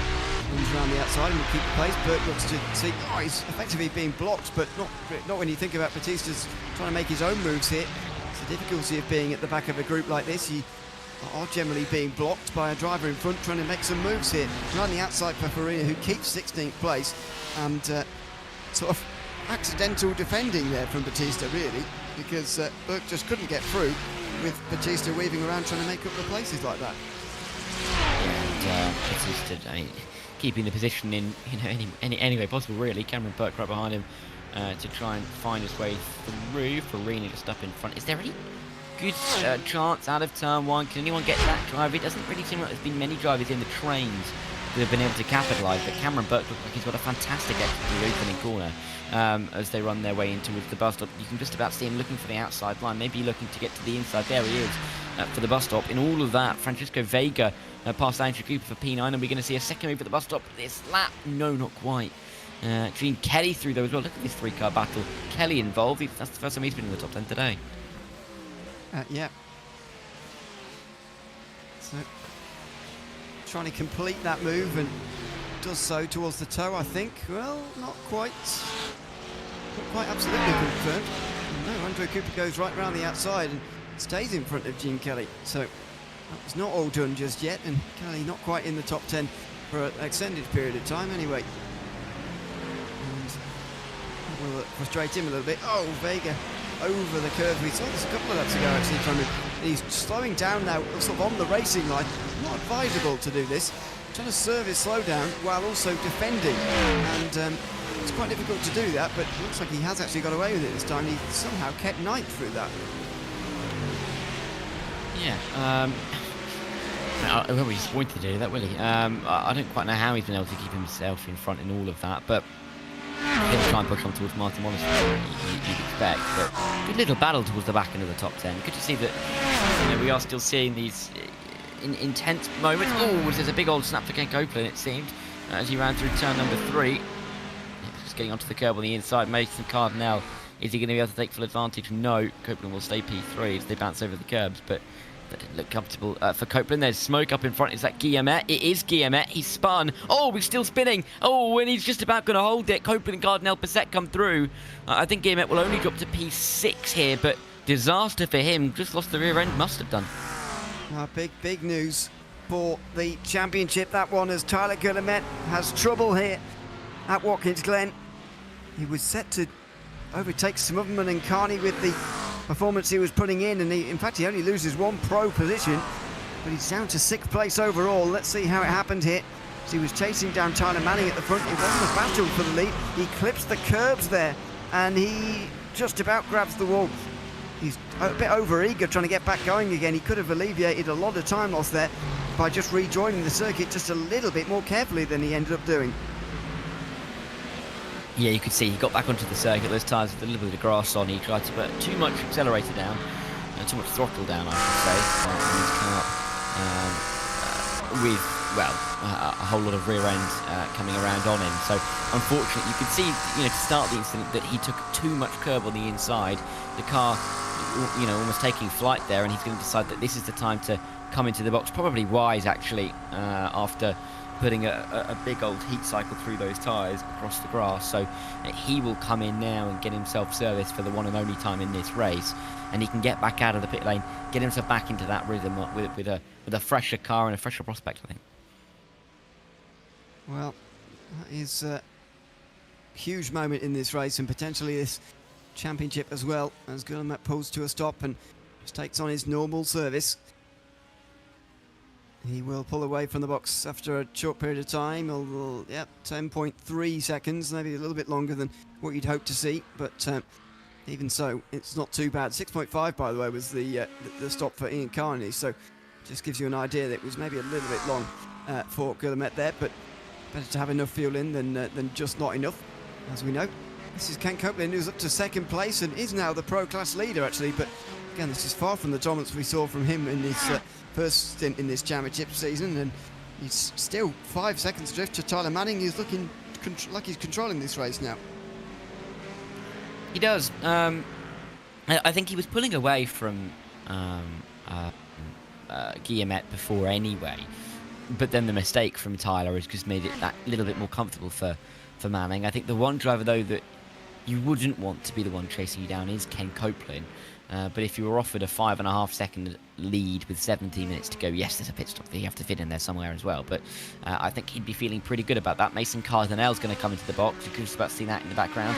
S1: Comes around the outside and will keep the pace. Burke looks to see, he's effectively being blocked, but not when you think about Batista's trying to make his own moves here. It's the difficulty of being at the back of a group like this. You are generally being blocked by a driver in front trying to make some moves here. Around the outside for Farina, who keeps 16th place, and sort of accidental defending there from Batista, really, because Burke just couldn't get through with Batista weaving around trying to make up the places like that.
S2: And Batista, I mean, keeping the position in, you know, any way possible, really. Cameron Burke right behind him to try and find his way through. Farina just up in front. Is there any good chance out of turn one? Can anyone get that driver? It doesn't really seem like there's been many drivers in the trains that have been able to capitalise, but Cameron Burke looks like he's got a fantastic exit to the opening corner as they run their way in towards the bus stop. You can just about see him looking for the outside line, maybe looking to get to the inside. There he is for the bus stop. In all of that, Francisco Vega past Andrew Cooper for P9, and we're going to see a second move at the bus stop this lap. No, not quite. Gene Kelly through there as well. Look at this three-car battle. Kelly involved. That's the first time he's been in the top 10 today.
S1: Yeah. So, trying to complete that move, and does so towards the toe, I think. Well, not quite absolutely confirmed. No, Andrew Cooper goes right round the outside and stays in front of Gene Kelly. So, that was not all done just yet, and Kelly not quite in the top 10 for an extended period of time anyway. And will frustrate him a little bit. Oh, Vega over the curve. We saw this a couple of laps ago actually from him. He's slowing down now, sort of on the racing line. Not advisable to do this. Trying to serve his slowdown while also defending, and it's quite difficult to do that, but it looks like he has actually got away with it this time. He somehow kept ninth through that. Yeah,
S2: I won't be disappointed to do that, will he? I don't quite know how he's been able to keep himself in front in all of that, but he's going to try and push on towards Martin Wallace, you'd expect. But good little battle towards the back end of the top 10. Good to see that, you know, we are still seeing these intense moments. Oh, there's a big old snap for Ken Copeland, it seemed, as he ran through turn number 3. Just getting onto the curb on the inside. Mason Cardinal, is he going to be able to take full advantage? No, Copeland will stay P3 as they bounce over the curbs, but that didn't look comfortable for Copeland. There's smoke up in front. Is that Guillemette? It is Guillemette. He's spun. Oh, he's still spinning. Oh, and he's just about going to hold it. Copeland and Cardinal Passett come through. I think Guillemette will only drop to P6 here, but disaster for him. Just lost the rear end. Must have done.
S1: Big news for the championship, that one, as Tyler Guillemette has trouble here at Watkins Glen. He was set to overtake Smotherman and Carney with the performance he was putting in, and in fact he only loses one pro position, but he's down to 6th place overall. Let's see how it happened here. So he was chasing down Tyler Manning at the front. It wasn't a battle for the lead. He clips the curbs there, and he just about grabs the wall. he's a bit over-eager trying to get back going again. He could have alleviated a lot of time loss there by just rejoining the circuit just a little bit more carefully than he ended up doing.
S2: Yeah, you could see he got back onto the circuit. Those tyres with a little bit of grass on. He tried to put too much accelerator down, too much throttle down, I should say. And he's come up with, well, a whole lot of rear end coming around on him. So, unfortunately, you could see, to start the incident, that he took too much curb on the inside. The car, almost taking flight there, and he's going to decide that this is the time to come into the box. Probably wise, actually, after putting a big old heat cycle through those tyres across the grass. So he will come in now and get himself serviced for the one and only time in this race, and he can get back out of the pit lane, get himself back into that rhythm with a fresher car and a fresher prospect, I think.
S1: Well, that is a huge moment in this race, and potentially this championship as well, as Guillemette pulls to a stop and just takes on his normal service. He will pull away from the box after a short period of time. 10.3 seconds, maybe a little bit longer than what you'd hope to see, but even so, it's not too bad. 6.5, by the way, was the stop for Ian Carney, so just gives you an idea that it was maybe a little bit long for Guillemette there, but better to have enough fuel in than just not enough, as we know. This is Ken Copeland, who's up to second place and is now the Pro Class leader, actually, but again, this is far from the dominance we saw from him in his first stint in this championship season, and he's still 5 seconds adrift to Tyler Manning, who's looking like he's controlling this race now.
S2: He does. I think he was pulling away from Guillemette before anyway, but then the mistake from Tyler has just made it that little bit more comfortable for Manning. I think the one driver, though, that you wouldn't want to be the one chasing you down is Ken Copeland. But if you were offered a 5.5 second lead with 17 minutes to go, yes, there's a pit stop that you have to fit in there somewhere as well. But I think he'd be feeling pretty good about that. Mason Cardinale's going to come into the box. You can just about see that in the background.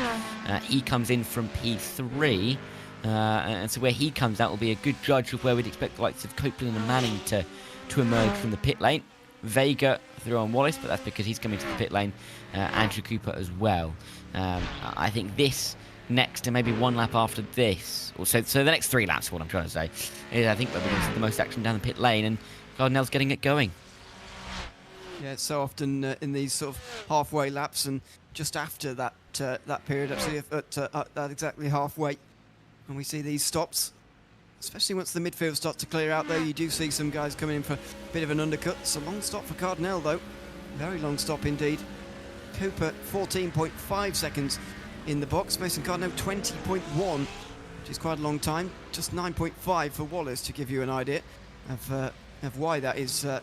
S2: He comes in from P3. And so where he comes out will be a good judge of where we'd expect the likes of Copeland and Manning to emerge from the pit lane. Vega through on Wallace, but that's because he's coming to the pit lane. Andrew Cooper as well. I think this next, and maybe one lap after this, or so the next 3 laps, what I'm trying to say, is I think we're going to see the most action down the pit lane, and Cardinale's getting it going.
S1: Yeah, it's so often in these sort of halfway laps and just after that period, actually, at exactly halfway, when we see these stops, especially once the midfield starts to clear out, though, you do see some guys coming in for a bit of an undercut. It's a long stop for Cardinale, though. Very long stop indeed. Cooper, 14.5 seconds in the box. Mason Cardinale, 20.1, which is quite a long time. Just 9.5 for Wallace, to give you an idea of why that is a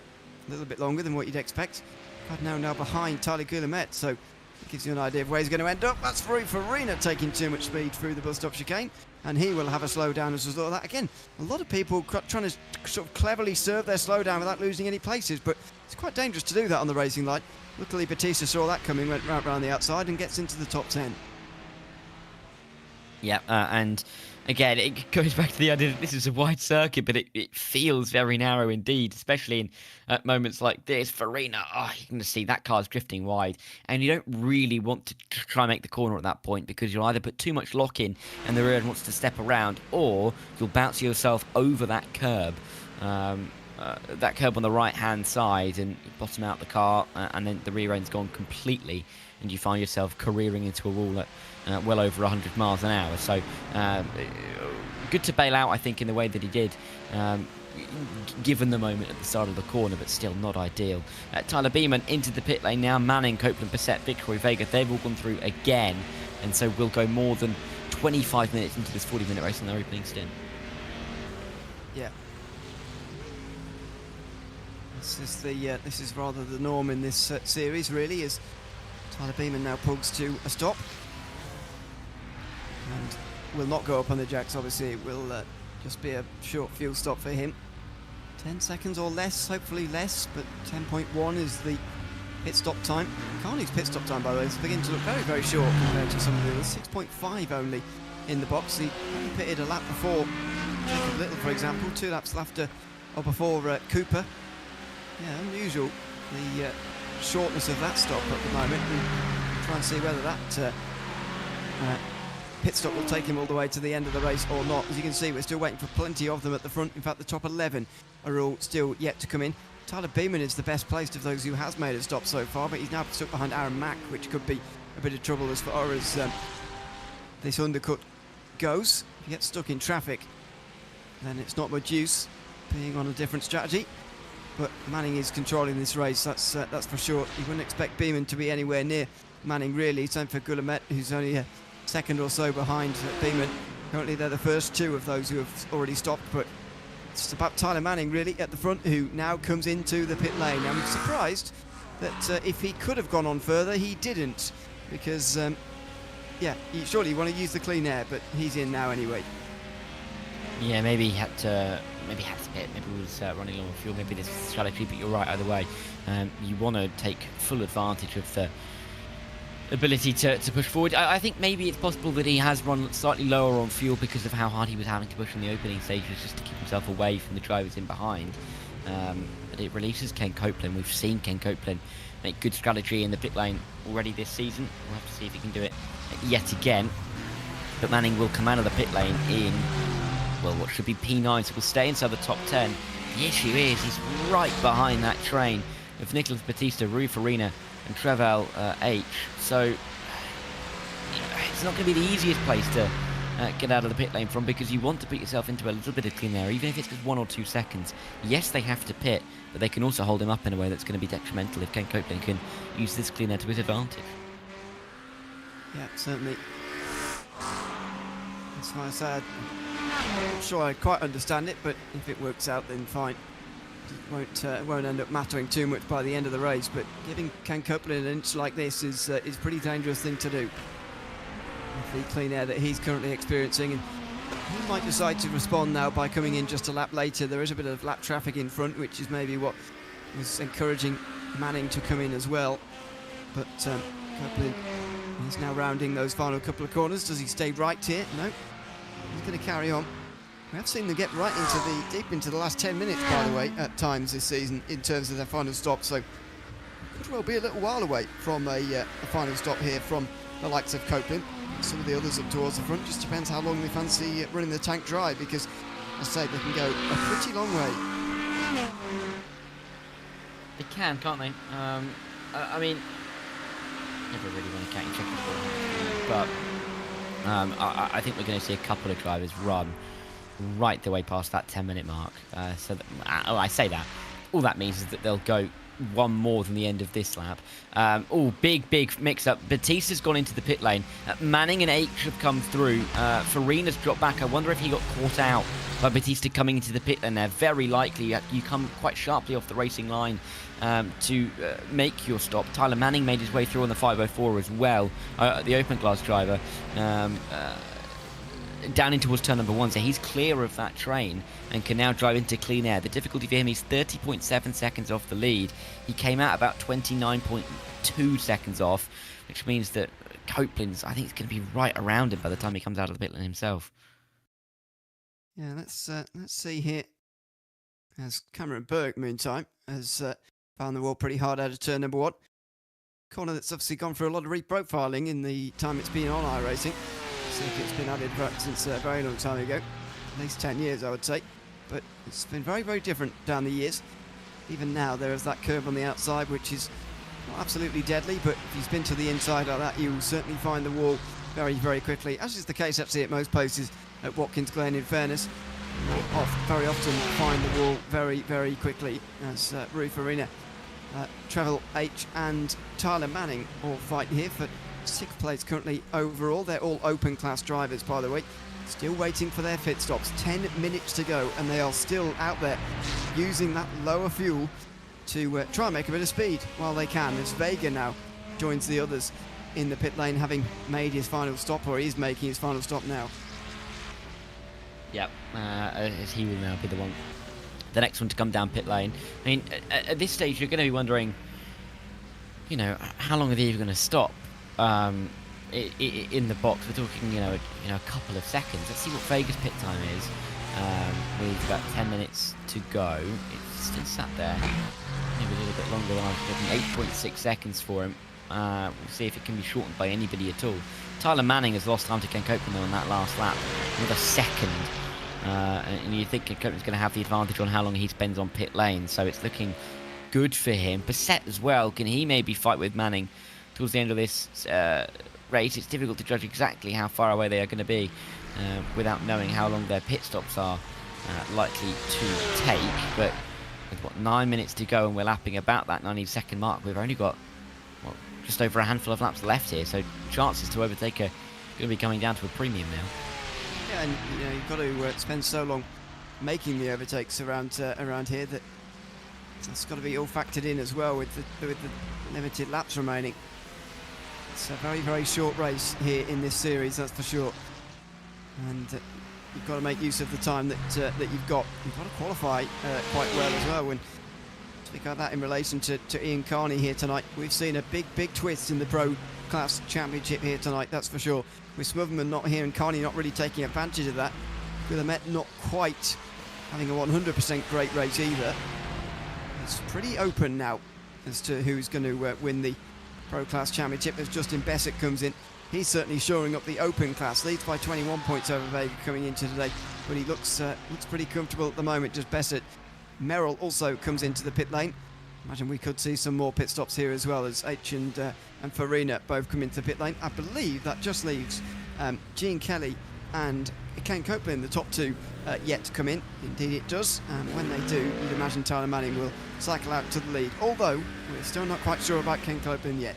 S1: little bit longer than what you'd expect. Cardinale now behind Tyler Guillemette, so it gives you an idea of where he's going to end up. That's Rui Farina taking too much speed through the bus stop chicane, and he will have a slowdown as a result of that. Again, a lot of people trying to sort of cleverly serve their slowdown without losing any places, but it's quite dangerous to do that on the racing line. Luckily, Batista saw that coming, went right round the outside and gets into the top 10.
S2: Yeah, and again, it goes back to the idea that this is a wide circuit, but it feels very narrow indeed, especially in moments like this. Farina, you're going to see that car's drifting wide, and you don't really want to try and make the corner at that point, because you'll either put too much lock in and the rear end wants to step around, or you'll bounce yourself over that curb. That curb on the right-hand side, and bottom out the car, and then the rear end's gone completely, and you find yourself careering into a wall at well over 100 miles an hour. So good to bail out, I think, in the way that he did, given the moment at the start of the corner, but still not ideal. Tyler Beeman into the pit lane now. Manning, Copeland, Bissett, Victory, Vega, they've all gone through again, and so we'll go more than 25 minutes into this 40-minute race on their opening stint.
S1: Yeah. This is rather the norm in this series, really, as Tyler Beeman now pulls to a stop and will not go up on the jacks. Obviously, it will just be a short fuel stop for him. 10 seconds or less, hopefully less, but 10.1 is the pit stop time. Carney's pit stop time, by the way, is beginning to look very, very short compared to some of the others. 6.5 only in the box. He only pitted a lap before Jacob Little, for example, 2 laps after or before Cooper. Yeah, unusual, the shortness of that stop at the moment. We'll try and see whether that pit stop will take him all the way to the end of the race or not. As you can see, we're still waiting for plenty of them at the front. In fact, the top 11 are all still yet to come in. Tyler Beeman is the best placed of those who has made a stop so far, but he's now stuck behind Aaron Mack, which could be a bit of trouble as far as this undercut goes. If he gets stuck in traffic, then it's not much use being on a different strategy. But Manning is controlling this race, that's for sure. You wouldn't expect Beeman to be anywhere near Manning, really. Same for Guillemette, who's only a second or so behind Beeman. Currently, they're the first two of those who have already stopped, but it's about Tyler Manning, really, at the front, who now comes into the pit lane. I'm surprised that if he could have gone on further, he didn't, because, surely you want to use the clean air, but he's in now anyway.
S2: Yeah, maybe he had to pit. Maybe he was running low on fuel. Maybe this is strategy, but you're right either way. You want to take full advantage of the ability to push forward. I think maybe it's possible that he has run slightly lower on fuel because of how hard he was having to push in the opening stages just to keep himself away from the drivers in behind. But it releases Ken Copeland. We've seen Ken Copeland make good strategy in the pit lane already this season. We'll have to see if he can do it yet again. But Manning will come out of the pit lane in, well, what should be P9, so we'll stay inside the top 10. The issue is he's right behind that train of Nicholas Batista, Rui Farina and Trevel H. So it's not going to be the easiest place to get out of the pit lane from, because you want to put yourself into a little bit of clean air, even if it's just 1 or 2 seconds. Yes, they have to pit, but they can also hold him up in a way that's going to be detrimental if Ken Copeland can use this clean air to his advantage.
S1: Yeah, certainly. That's why I said I'm not sure I quite understand it, but if it works out, then fine. It won't end up mattering too much by the end of the race, but giving Ken Copeland an inch like this is a pretty dangerous thing to do. With the clean air that he's currently experiencing, and he might decide to respond now by coming in just a lap later. There is a bit of lap traffic in front, which is maybe what was encouraging Manning to come in as well. But Copeland is now rounding those final couple of corners. Does he stay right here? No. He's going to carry on. We have seen them get right into deep into the last 10 minutes, by the way, at times this season in terms of their final stop. So could well be a little while away from a final stop here from the likes of Copeland. Some of the others up towards the front. Just depends how long they fancy running the tank dry, because, as I say, they can go a pretty long way.
S2: They can, can't they? I mean, never really want to count your chickens for, but I think we're going to see a couple of drivers run right the way past that 10-minute mark. I say that. All that means is that they'll go one more than the end of this lap. Big mix-up. Batista's gone into the pit lane. Manning and H have come through. Farina's dropped back. I wonder if he got caught out by Batista coming into the pit lane there. Very likely. You come quite sharply off the racing line to make your stop. Tyler Manning made his way through on the 504 as well, the open class driver, down in towards turn number 1, so he's clear of that train and can now drive into clean air. The difficulty for him is 30.7 seconds off the lead. He came out about 29.2 seconds off, which means that Copeland's, I think, it's going to be right around him by the time he comes out of the pit lane himself.
S1: Yeah, let's see here. As Cameron Burke, meantime, has found the wall pretty hard out of turn number 1. Corner that's obviously gone through a lot of reprofiling in the time it's been on iRacing. It's been added since a very long time ago, at least 10 years I would say, but it's been very, very different down the years. Even now there is that curve on the outside which is not absolutely deadly, but if you spin to the inside like that, you will certainly find the wall very, very quickly, as is the case actually at most places at Watkins Glen, in fairness. Very often find the wall very, very quickly, as Rui Farina, Trevel H and Tyler Manning all fight here for 6th place currently overall. They're all open class drivers, by the way, still waiting for their pit stops. 10 minutes to go and they are still out there using that lower fuel to try and make a bit of speed while they can, as Vega now joins the others in the pit lane, having made his final stop, or he's making his final stop now.
S2: Yep, as he will now be the next one to come down pit lane. I mean, at this stage you're going to be wondering, you know, how long are they even going to stop in the box? We're talking, a couple of seconds. Let's see what Vega's pit time is. With about 10 minutes to go, it's still sat there. Maybe a little bit longer than I was looking. 8.6 seconds for him. We'll see if it can be shortened by anybody at all. Tyler Manning has lost time to Ken Copeland on that last lap, with a second. And you think Ken Copeland's going to have the advantage on how long he spends on pit lane, so it's looking good for him. Bassett as well, can he maybe fight with Manning towards the end of this race? It's difficult to judge exactly how far away they are going to be without knowing how long their pit stops are likely to take. But with what, 9 minutes to go, and we're lapping about that 90-second mark, we've only got just over a handful of laps left here, so chances to overtake are going to be coming down to a premium now.
S1: Yeah, and you've got to spend so long making the overtakes around here that that's got to be all factored in as well with the limited laps remaining. It's a very, very short race here in this series, that's for sure. And you've got to make use of the time that you've got. You've got to qualify quite well as well. And speak about that in relation to Ian Carney here tonight, we've seen a big twist in the Pro Class Championship here tonight, that's for sure. With Smotherman not here and Carney not really taking advantage of that. Guillemette not quite having a 100% great race either. It's pretty open now as to who's going to win the Pro Class Championship as Justin Bessett comes in. He's certainly shoring up the Open Class, leads by 21 points over Vega coming into today, but he looks pretty comfortable at the moment, just Bessett. Merrill also comes into the pit lane. Imagine we could see some more pit stops here as well as H and Farina both come into the pit lane. I believe that just leaves Gene Kelly and Ken Copeland, the top two, yet to come in. Indeed it does, and when they do, you'd imagine Tyler Manning will cycle out to the lead, although we're still not quite sure about Ken Copeland yet.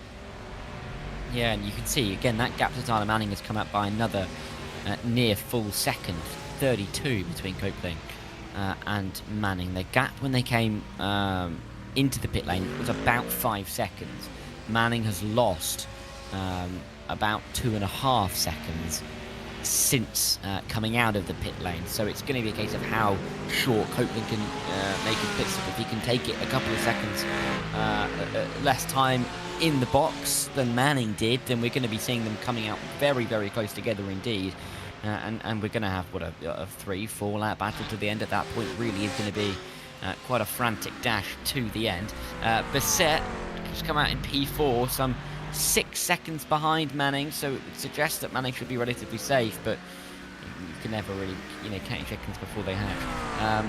S2: Yeah, and you can see again that gap to Tyler Manning has come up by another near full second, 32 between Copeland and Manning. The gap when they came into the pit lane was about 5 seconds. Manning has lost about 2.5 seconds since coming out of the pit lane, so it's going to be a case of how short Copeland can make his pit stop. If he can take it a couple of seconds less time in the box than Manning did, then we're going to be seeing them coming out very, very close together indeed, and we're going to have a 3-4 lap battle to the end. At that point really is going to be quite a frantic dash to the end. Bassett has come out in P4, some 6 seconds behind Manning, so it would suggest that Manning should be relatively safe, but you can never really, count your chickens before they hatch.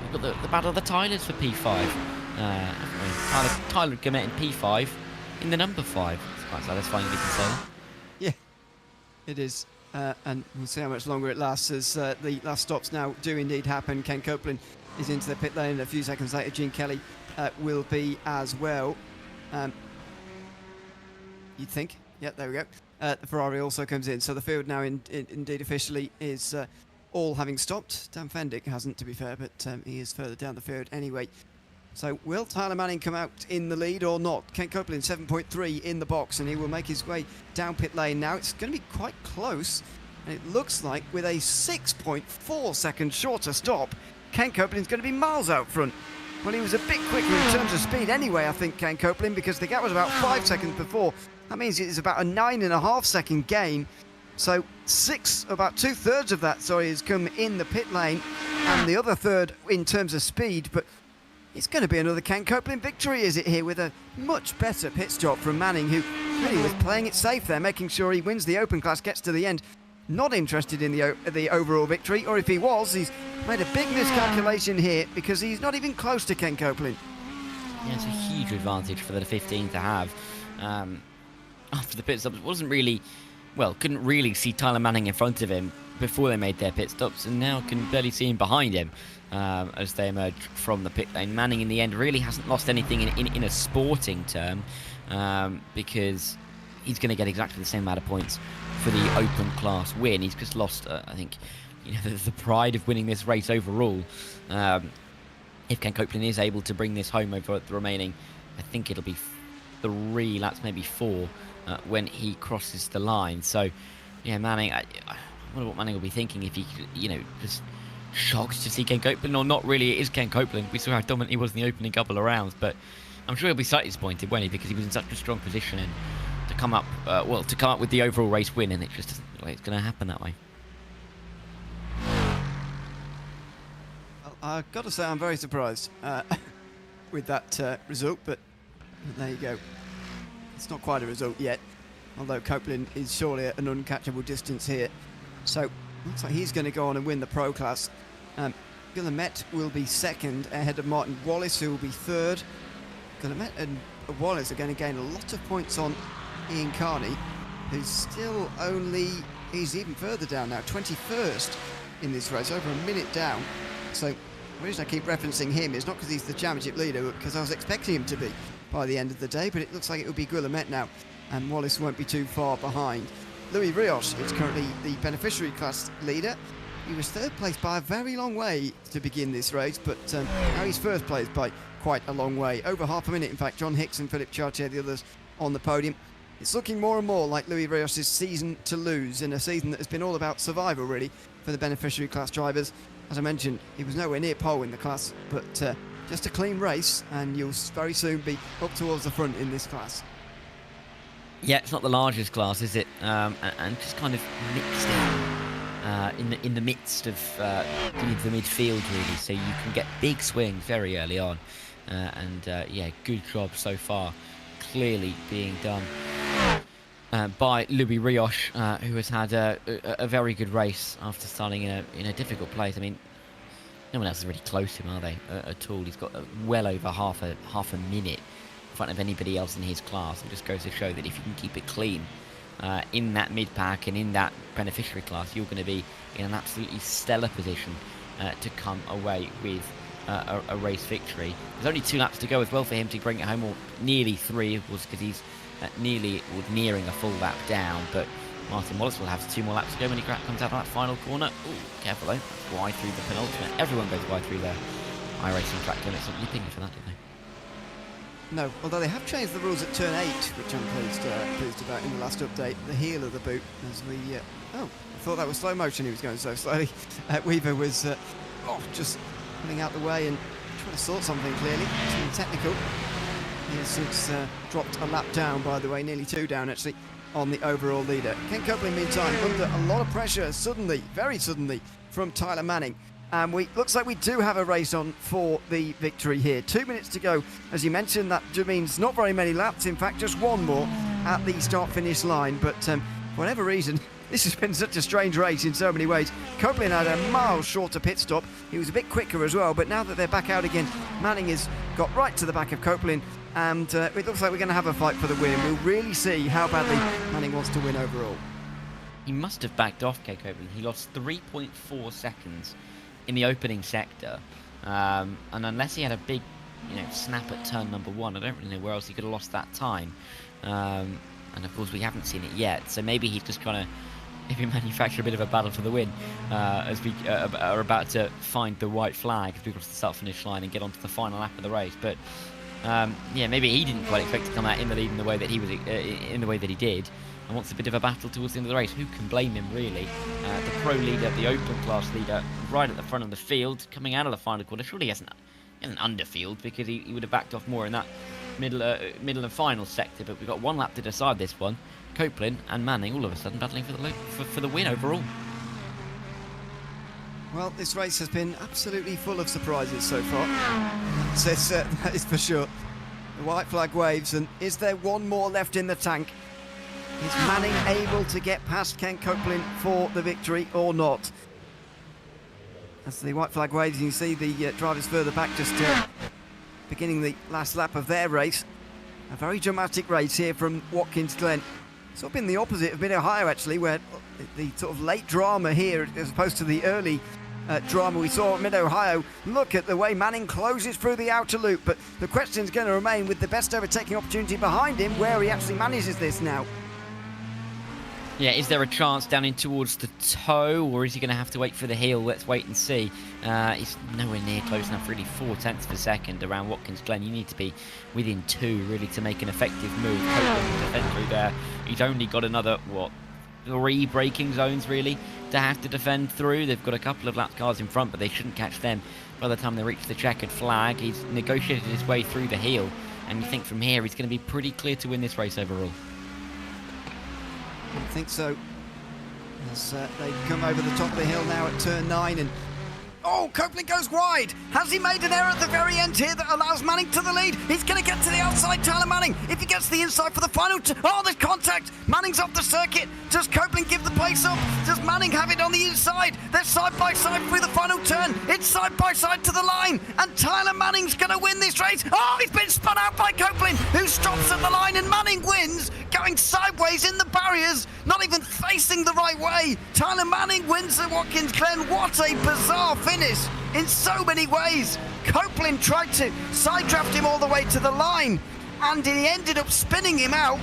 S2: We've got the battle of the Tylers for P5. Tyler Gumet in P5 in the number 5. It's quite satisfying, if you can say that.
S1: Yeah, it is. And we'll see how much longer it lasts as the last stops now do indeed happen. Ken Copeland is into the pit lane, and a few seconds later Gene Kelly will be as well. You'd think. Yep, there we go. The Ferrari also comes in, so the field now indeed officially is all having stopped. Dan Fendick hasn't, to be fair, but he is further down the field anyway. So will Tyler Manning come out in the lead or not? Ken Copeland 7.3 in the box, and he will make his way down pit lane now. It's going to be quite close, and it looks like with a 6.4 second shorter stop, Ken Copeland's going to be miles out front. Well, he was a bit quicker in terms of speed anyway, I think, Ken Copeland, because the gap was about 5 seconds before. That means it is about a 9.5 second gain. So about 2/3 of that, has come in the pit lane, and the other third in terms of speed. But it's going to be another Ken Copeland victory, is it, here, with a much better pit stop from Manning, who really was playing it safe there, making sure he wins the Open Class, gets to the end. Not interested in the overall victory, or if he was, he's made a big miscalculation here, because he's not even close to Ken Copeland.
S2: Yeah, it's a huge advantage for the 15 to have. After the pit stops, couldn't really see Tyler Manning in front of him before they made their pit stops, and now can barely see him behind him as they emerge from the pit lane. Manning in the end really hasn't lost anything in a sporting term, because he's going to get exactly the same amount of points for the Open Class win. He's just lost, I think, the pride of winning this race overall. If Ken Copeland is able to bring this home over the remaining, I think it'll be 3 laps, maybe 4, when he crosses the line. So, yeah, Manning, I wonder what Manning will be thinking if he, just shocked to see Ken Copeland, or not really. It is Ken Copeland. We saw how dominant he was in the opening couple of rounds, but I'm sure he'll be slightly disappointed, won't he, because he was in such a strong position, and to come up with the overall race win, and it just doesn't look like it's going to happen that way.
S1: Well, I've got to say I'm very surprised with that result, but there you go. It's not quite a result yet, although Copeland is surely at an uncatchable distance here. So looks like he's going to go on and win the Pro Class. Guillemette will be second ahead of Martin Wallace, who will be third. Guillemette and Wallace are going to gain a lot of points on Ian Carney, who's still only, he's even further down now, 21st in this race, over a minute down. So the reason I keep referencing him is not because he's the championship leader, but because I was expecting him to be by the end of the day, but it looks like it will be Guillemette now, and Wallace won't be too far behind. Louis Rios is currently the beneficiary class leader. He was third place by a very long way to begin this race, but now he's first place by quite a long way. Over half a minute, in fact. John Hicks and Philip Chartier, the others on the podium. It's looking more and more like Louis Rios' season to lose, in a season that has been all about survival, really, for the beneficiary class drivers. As I mentioned, he was nowhere near pole in the class, but just a clean race, and you'll very soon be up towards the front in this class.
S2: Yeah, it's not the largest class, is it? And just kind of mixed in the midst of the midfield, really. So you can get big swings very early on. Yeah, good job so far. Clearly being done by Louis Rios, who has had a very good race after starting in a difficult place. I mean, no one else is really close to him, are they, at all? He's got well over half a minute in front of anybody else in his class. It just goes to show that if you can keep it clean in that mid-pack and in that beneficiary class, you're going to be in an absolutely stellar position to come away with a race victory. There's only 2 laps to go as well for him to bring it home, or nearly 3, of course, because he's nearing a full lap down. But Martin Wallace will have 2 more laps to go when he comes out of that final corner. Ooh, careful though, that's wide through the penultimate. Everyone goes wide through their iRacing track limits. You pinged for that, didn't they?
S1: No, although they have changed the rules at turn 8, which I'm pleased about in the last update. The heel of the boot, as we... I thought that was slow motion, he was going so slowly. Weaver was just pulling out the way and trying to sort something, clearly. Something technical. He has since dropped a lap down, by the way, nearly 2 down, actually, on the overall leader. Ken Copeland, meantime, under a lot of pressure, suddenly, very suddenly, from Tyler Manning. And looks like we do have a race on for the victory here. 2 minutes to go. As you mentioned, that means not very many laps. In fact, just 1 more at the start-finish line. But for whatever reason, this has been such a strange race in so many ways. Copeland had a miles shorter pit stop. He was a bit quicker as well. But now that they're back out again, Manning has got right to the back of Copeland. And it looks like we're going to have a fight for the win. We'll really see how badly Manning wants to win overall.
S2: He must have backed off, Ken Copeland. He lost 3.4 seconds in the opening sector, and unless he had a big snap at turn number 1, I don't really know where else he could have lost that time. And of course we haven't seen it yet, so maybe he's just kind of maybe manufacture a bit of a battle for the win as we are about to find the white flag as we cross the start finish line and get onto the final lap of the race. But yeah, maybe he didn't quite expect to come out in the lead in the way that he was in the way that he did, and wants a bit of a battle towards the end of the race. Who can blame him, really? The pro leader, the open class leader, right at the front of the field, coming out of the final quarter. Surely he hasn't underfield, because he would have backed off more in that middle and final sector. But we've got 1 lap to decide this one. Copeland and Manning all of a sudden battling for the win overall.
S1: Well, this race has been absolutely full of surprises so far. That is for sure. The white flag waves, and is there 1 more left in the tank? Is Manning able to get past Ken Copeland for the victory or not? As the white flag waves, you can see the drivers further back just beginning the last lap of their race. A very dramatic race here from Watkins Glen. It's sort of been the opposite of Mid-Ohio, actually, where the sort of late drama here, as opposed to the early drama we saw at Mid-Ohio. Look at the way Manning closes through the outer loop, but the question's going to remain, with the best overtaking opportunity behind him, where he actually manages this now.
S2: Yeah, is there a chance down in towards the toe, or is he going to have to wait for the heel? Let's wait and see. He's nowhere near close enough, really. 4/10 of a second around Watkins Glen. You need to be within 2, really, to make an effective move. Copeland to defend through there. He's only got another, 3 braking zones, really, to have to defend through. They've got a couple of lap cars in front, but they shouldn't catch them by the time they reach the checkered flag. He's negotiated his way through the heel, and you think from here he's going to be pretty clear to win this race overall.
S1: I think so. As they come over the top of the hill now at turn 9, and Oh, Copeland goes wide. Has he made an error at the very end here that allows Manning to the lead? He's going to get to the outside, Tyler Manning. If he gets the inside for the final... Oh, there's contact. Manning's off the circuit. Does Copeland give the pace up? Does Manning have it on the inside? They're side by side through the final turn. It's side by side to the line. And Tyler Manning's going to win this race. Oh, he's been spun out by Copeland, who stops at the line, and Manning wins, going sideways in the barriers, not even facing the right way. Tyler Manning wins at Watkins Glen. What a bizarre finish in so many ways. Copeland tried to side draft him all the way to the line, and he ended up spinning him out,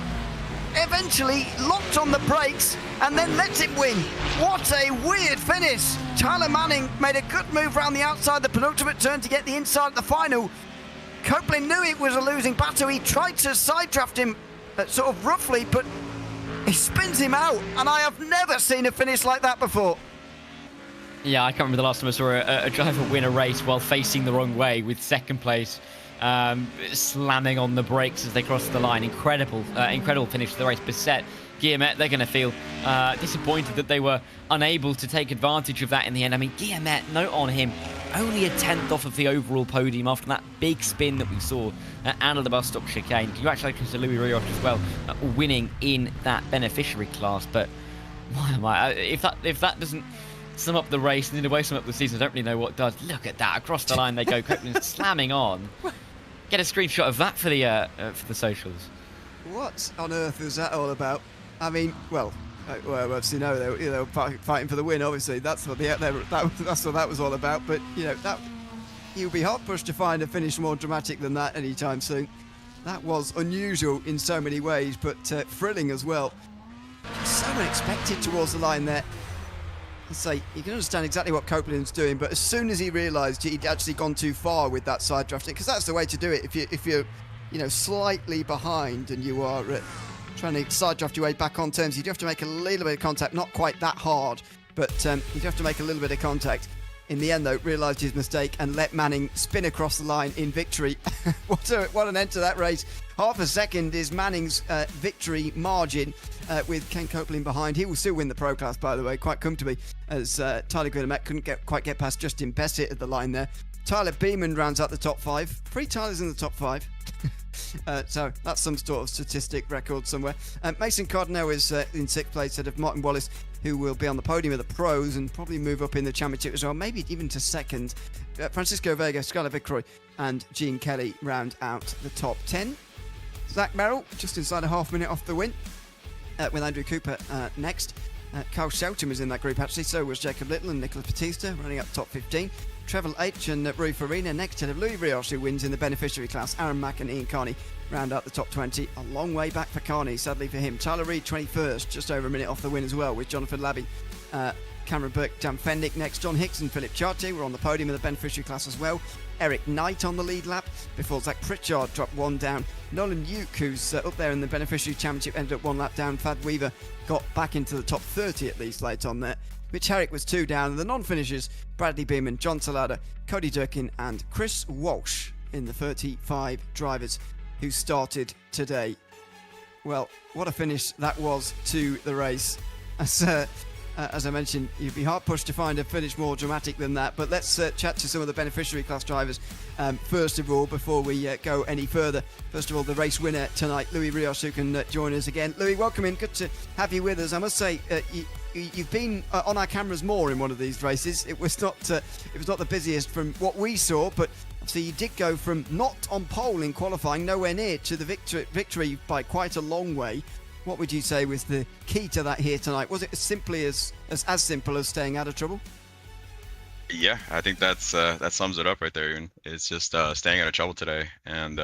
S1: eventually locked on the brakes and then let him win. What a weird finish. Tyler Manning made a good move around the outside the penultimate turn to get the inside at the final. Copeland knew it was a losing battle. He tried to side draft him sort of roughly, but he spins him out, and I have never seen a finish like that before.
S2: Yeah, I can't remember the last time I saw a driver win a race while facing the wrong way, with second place slamming on the brakes as they crossed the line. Incredible finish to the race. Bissett, Guillemette, they're going to feel disappointed that they were unable to take advantage of that in the end. I mean, Guillemette, note on him, only a 10th off of the overall podium after that big spin that we saw out of the bus stop chicane. Congratulations to Louis Rios as well, winning in that beneficiary class. But if that doesn't sum up the race, and in a way sum up the season, I don't really know what does. Look at that, across the line they go. Copeland slamming on. Get a screenshot of that for the socials.
S1: What on earth is that all about? I mean, well, obviously no, they were fighting for the win. Obviously, that's what that's what that was all about. But that you'll be hard pushed to find a finish more dramatic than that anytime soon. That was unusual in so many ways, but thrilling as well. So unexpected towards the line there. Say, you can understand exactly what Copeland's doing, but as soon as he realised he'd actually gone too far with that side drafting, because that's the way to do it. If you're slightly behind and you are trying to side draft your way back on terms, you do have to make a little bit of contact, not quite that hard, but you do have to make a little bit of contact. In the end, though, realised his mistake and let Manning spin across the line in victory. What an end to that race. Half a second is Manning's victory margin with Ken Copeland behind. He will still win the Pro Class, by the way, quite comfortably, as Tyler Guillemette couldn't quite get past Justin Bassett at the line there. Tyler Beeman rounds out the top 5. 3 Tylers in the top 5. So that's some sort of statistic record somewhere. Mason Cardinal is in 6th place ahead of Martin Wallace, who will be on the podium of the pros and probably move up in the championship as well, maybe even to 2nd. Francisco Vega, Skylar Vicroy and Gene Kelly round out the top 10. Zach Merrill just inside a half minute off the win, with Andrew Cooper next. Carl Shelton was in that group actually, so was Jacob Little and Nicolas Batista running up top 15. Trevor H and Rui Farina next to Louis Rios, who wins in the beneficiary class. Aaron Mack and Ian Carney round out the top 20. A long way back for Carney, sadly for him. Tyler Reid 21st, just over a minute off the win as well, with Jonathan Labby, Cameron Burke, Dan Fendick next. John Hicks and Philip Chartier were on the podium of the beneficiary class as well. Eric Knight on the lead lap before Zach Pritchard dropped one down. Nolan Uke, who's up there in the beneficiary championship, ended up one lap down. Thad Weaver got back into the top 30 at least late on there. Mitch Herrick was 2 down, and the non-finishers, Bradley Beeman, John Salada, Cody Durkin and Chris Walsh in the 35 drivers who started today. Well, what a finish that was to the race. As I mentioned, you'd be hard pushed to find a finish more dramatic than that, but let's chat to some of the beneficiary class drivers first of all, before we go any further. First of all, the race winner tonight, Louis Rios, who can join us again. Louis, welcome in. Good to have you with us. I must say, you've been on our cameras more in one of these races. It was not the busiest from what we saw, but obviously you did go from not on pole in qualifying, nowhere near, to the victory by quite a long way. What would you say was the key to that here tonight? Was it as simple as staying out of trouble?
S3: Yeah, I think that sums it up right there, Ian. It's just staying out of trouble today, and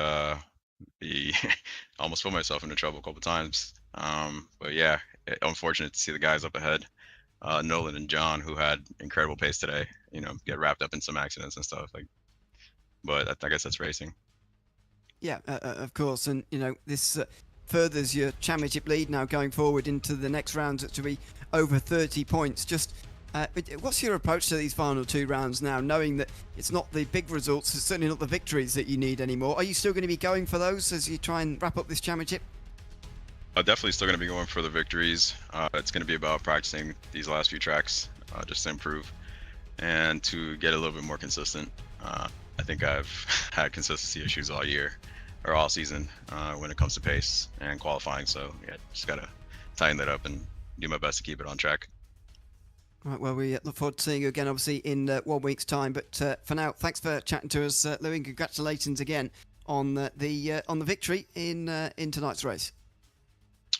S3: almost put myself into trouble a couple times. But yeah, unfortunate to see the guys up ahead, Nolan and John, who had incredible pace today, get wrapped up in some accidents and stuff. But I guess that's racing. Yeah,
S1: of course, and this furthers your championship lead now going forward into the next rounds to be over 30 points. Just what's your approach to these final 2 rounds now, knowing that it's not the big results, it's certainly not the victories that you need anymore? Are you still going to be going for those as you try and wrap up this championship?
S3: Definitely still going to be going for the victories. It's going to be about practicing these last few tracks just to improve. and to get a little bit more consistent. I think I've had consistency issues all year or all season when it comes to pace and qualifying. So yeah, just gotta tighten that up and do my best to keep it on track.
S1: Right, well, we look forward to seeing you again, obviously, in 1 week's time. But for now, thanks for chatting to us, Louis. Congratulations again on the victory in tonight's race.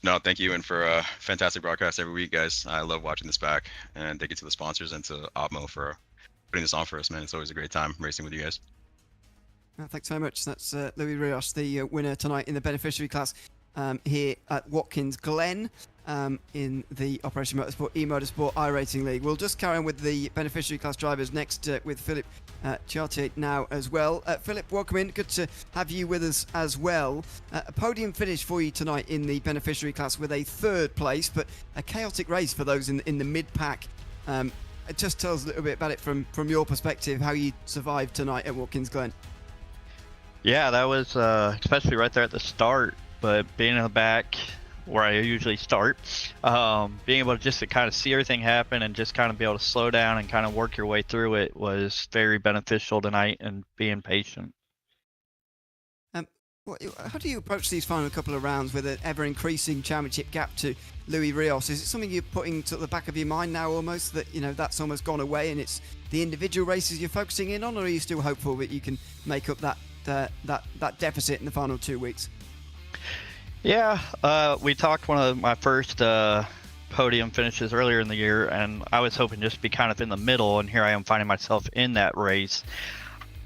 S3: No, thank you, and for a fantastic broadcast every week, guys. I love watching this back, and thank you to the sponsors and to Opmo for putting this on for us, man. It's always a great time racing with you guys.
S1: Thanks very much. That's Louis Rios, the winner tonight in the beneficiary class here at Watkins Glen in the Operation Motorsport eMotorsport iRacing League. We'll just carry on with the beneficiary class drivers next with Philip Chartier now as well. Philip, welcome in. Good to have you with us as well. A podium finish for you tonight in the beneficiary class with a third place, but a chaotic race for those in the mid-pack. Just tell us a little bit about it from your perspective, how you survived tonight at Watkins Glen.
S4: Yeah, that was especially right there at the start, but being in the back where I usually start, being able to just to kind of see everything happen and just kind of be able to slow down and kind of work your way through it was very beneficial tonight, and being patient.
S1: How do you approach these final couple of rounds with an ever-increasing championship gap to Louis Rios? Is it something you're putting to the back of your mind now almost, that that's almost gone away and it's the individual races you're focusing in on, or are you still hopeful that you can make up that deficit in the final 2 weeks?
S4: Yeah, we talked one of my first podium finishes earlier in the year, and I was hoping just to be kind of in the middle, and here I am finding myself in that race.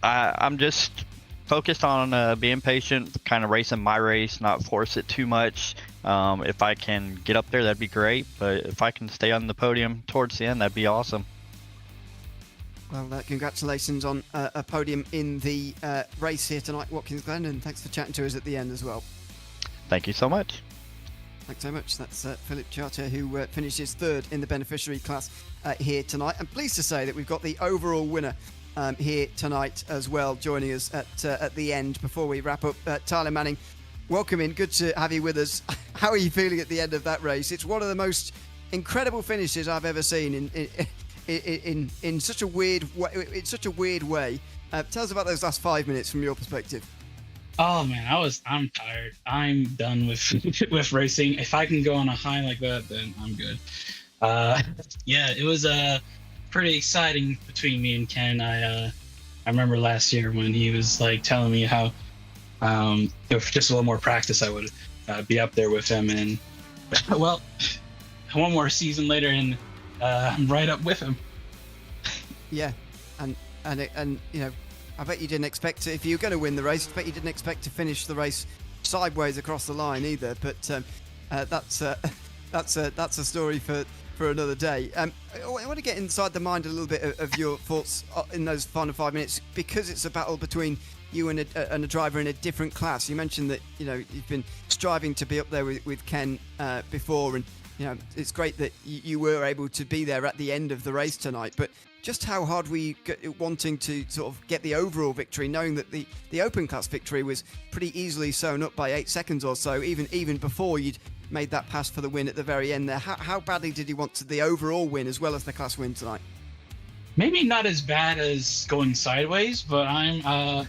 S4: I'm just focused on being patient, kind of racing my race, not force it too much. If I can get up there, that'd be great, but if I can stay on the podium towards the end, that'd be awesome.
S1: Well, congratulations on a podium in the race here tonight, Watkins Glen, and thanks for chatting to us at the end as well.
S4: Thank you so much.
S1: Thanks so much. That's Philip Chartier, who finishes third in the beneficiary class here tonight. I'm pleased to say that we've got the overall winner here tonight as well, joining us at the end before we wrap up. Tyler Manning, welcome in. Good to have you with us. How are you feeling at the end of that race? It's one of the most incredible finishes I've ever seen in such a weird way. Tell us about those last 5 minutes from your perspective.
S5: Oh man, I'm tired. I'm done with racing. If I can go on a high like that, then I'm good. Yeah, it was pretty exciting between me and Ken. I remember last year when he was like telling me how if just a little more practice I would be up there with him, and well, one more season later and I'm right up with him.
S1: Yeah, and I bet you didn't expect to, if you were going to win the race, I bet you didn't expect to finish the race sideways across the line either. But that's a story for another day. I want to get inside the mind a little bit of your thoughts in those final 5 minutes, because it's a battle between you and a driver in a different class. You mentioned that you've been striving to be up there with Ken before, and it's great that you were able to be there at the end of the race tonight. But just how hard were you wanting to sort of get the overall victory, knowing that the open class victory was pretty easily sewn up by 8 seconds or so, even before you'd made that pass for the win at the very end there? How badly did you want the overall win as well as the class win tonight?
S5: Maybe not as bad as going sideways, but I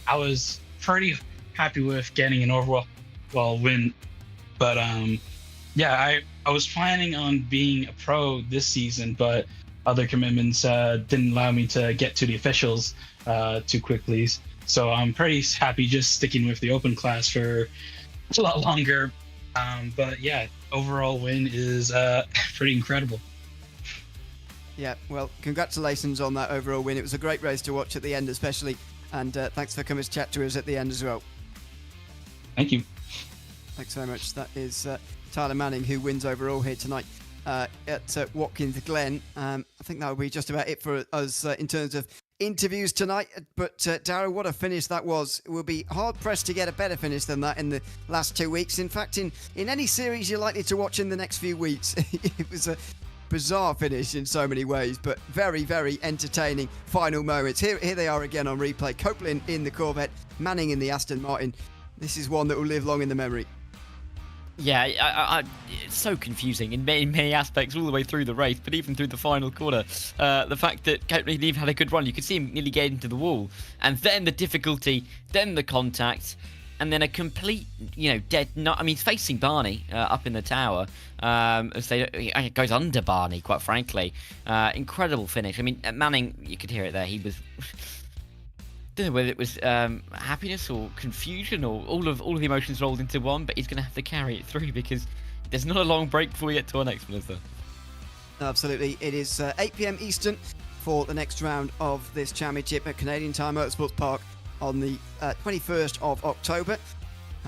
S5: was pretty happy with getting an overall win. But yeah, I was planning on being a pro this season, but other commitments didn't allow me to get to the officials too quickly. So I'm pretty happy just sticking with the open class for a lot longer. But yeah, overall win is pretty incredible.
S1: Yeah, well, congratulations on that overall win. It was a great race to watch at the end especially, and thanks for coming to chat to us at the end as well.
S5: Thank you.
S1: Thanks very much. That is Tyler Manning, who wins overall here tonight at Watkins Glen. I think that will be just about it for us in terms of interviews tonight. But Darrow, what a finish that was. We'll be hard pressed to get a better finish than that in the last 2 weeks. In fact, in any series you're likely to watch in the next few weeks. It was a bizarre finish in so many ways, but very, very entertaining final moments. Here they are again on replay. Copeland in the Corvette, Manning in the Aston Martin. This is one that will live long in the memory.
S2: Yeah, it's so confusing in many aspects all the way through the race, but even through the final corner. The fact that Courtney Neve had a good run, you could see him nearly get into the wall, and then the difficulty, then the contact, and then a complete, dead nut. I mean, he's facing Barney up in the tower. It goes under Barney, quite frankly. Incredible finish. I mean, Manning, you could hear it there. He was... don't know whether it was happiness or confusion or all of the emotions rolled into one, but he's going to have to carry it through because there's not a long break before we get to our next one, is there?
S1: Absolutely. It is 8 p.m. Eastern for the next round of this championship at Canadian Tire Motorsports Park on the 21st of October.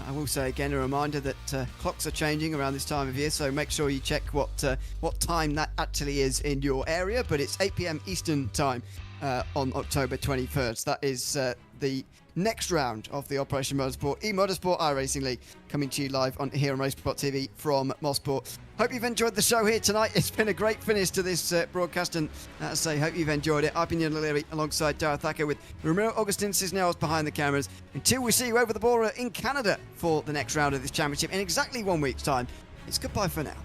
S1: I will say again, a reminder that clocks are changing around this time of year, so make sure you check what time that actually is in your area, but it's 8 p.m. Eastern time on October 21st. That is the next round of the Operation Motorsport eMotorsport iRacing League, coming to you live here on Raceport TV from Mosport. Hope you've enjoyed the show here tonight. It's been a great finish to this broadcast, and as I say, hope you've enjoyed it. I've been Ian O'Leary alongside Darragh Thacker with Ramiro Augustin Cisneros behind the cameras. Until we see you over the border in Canada for the next round of this championship in exactly 1 week's time, it's goodbye for now.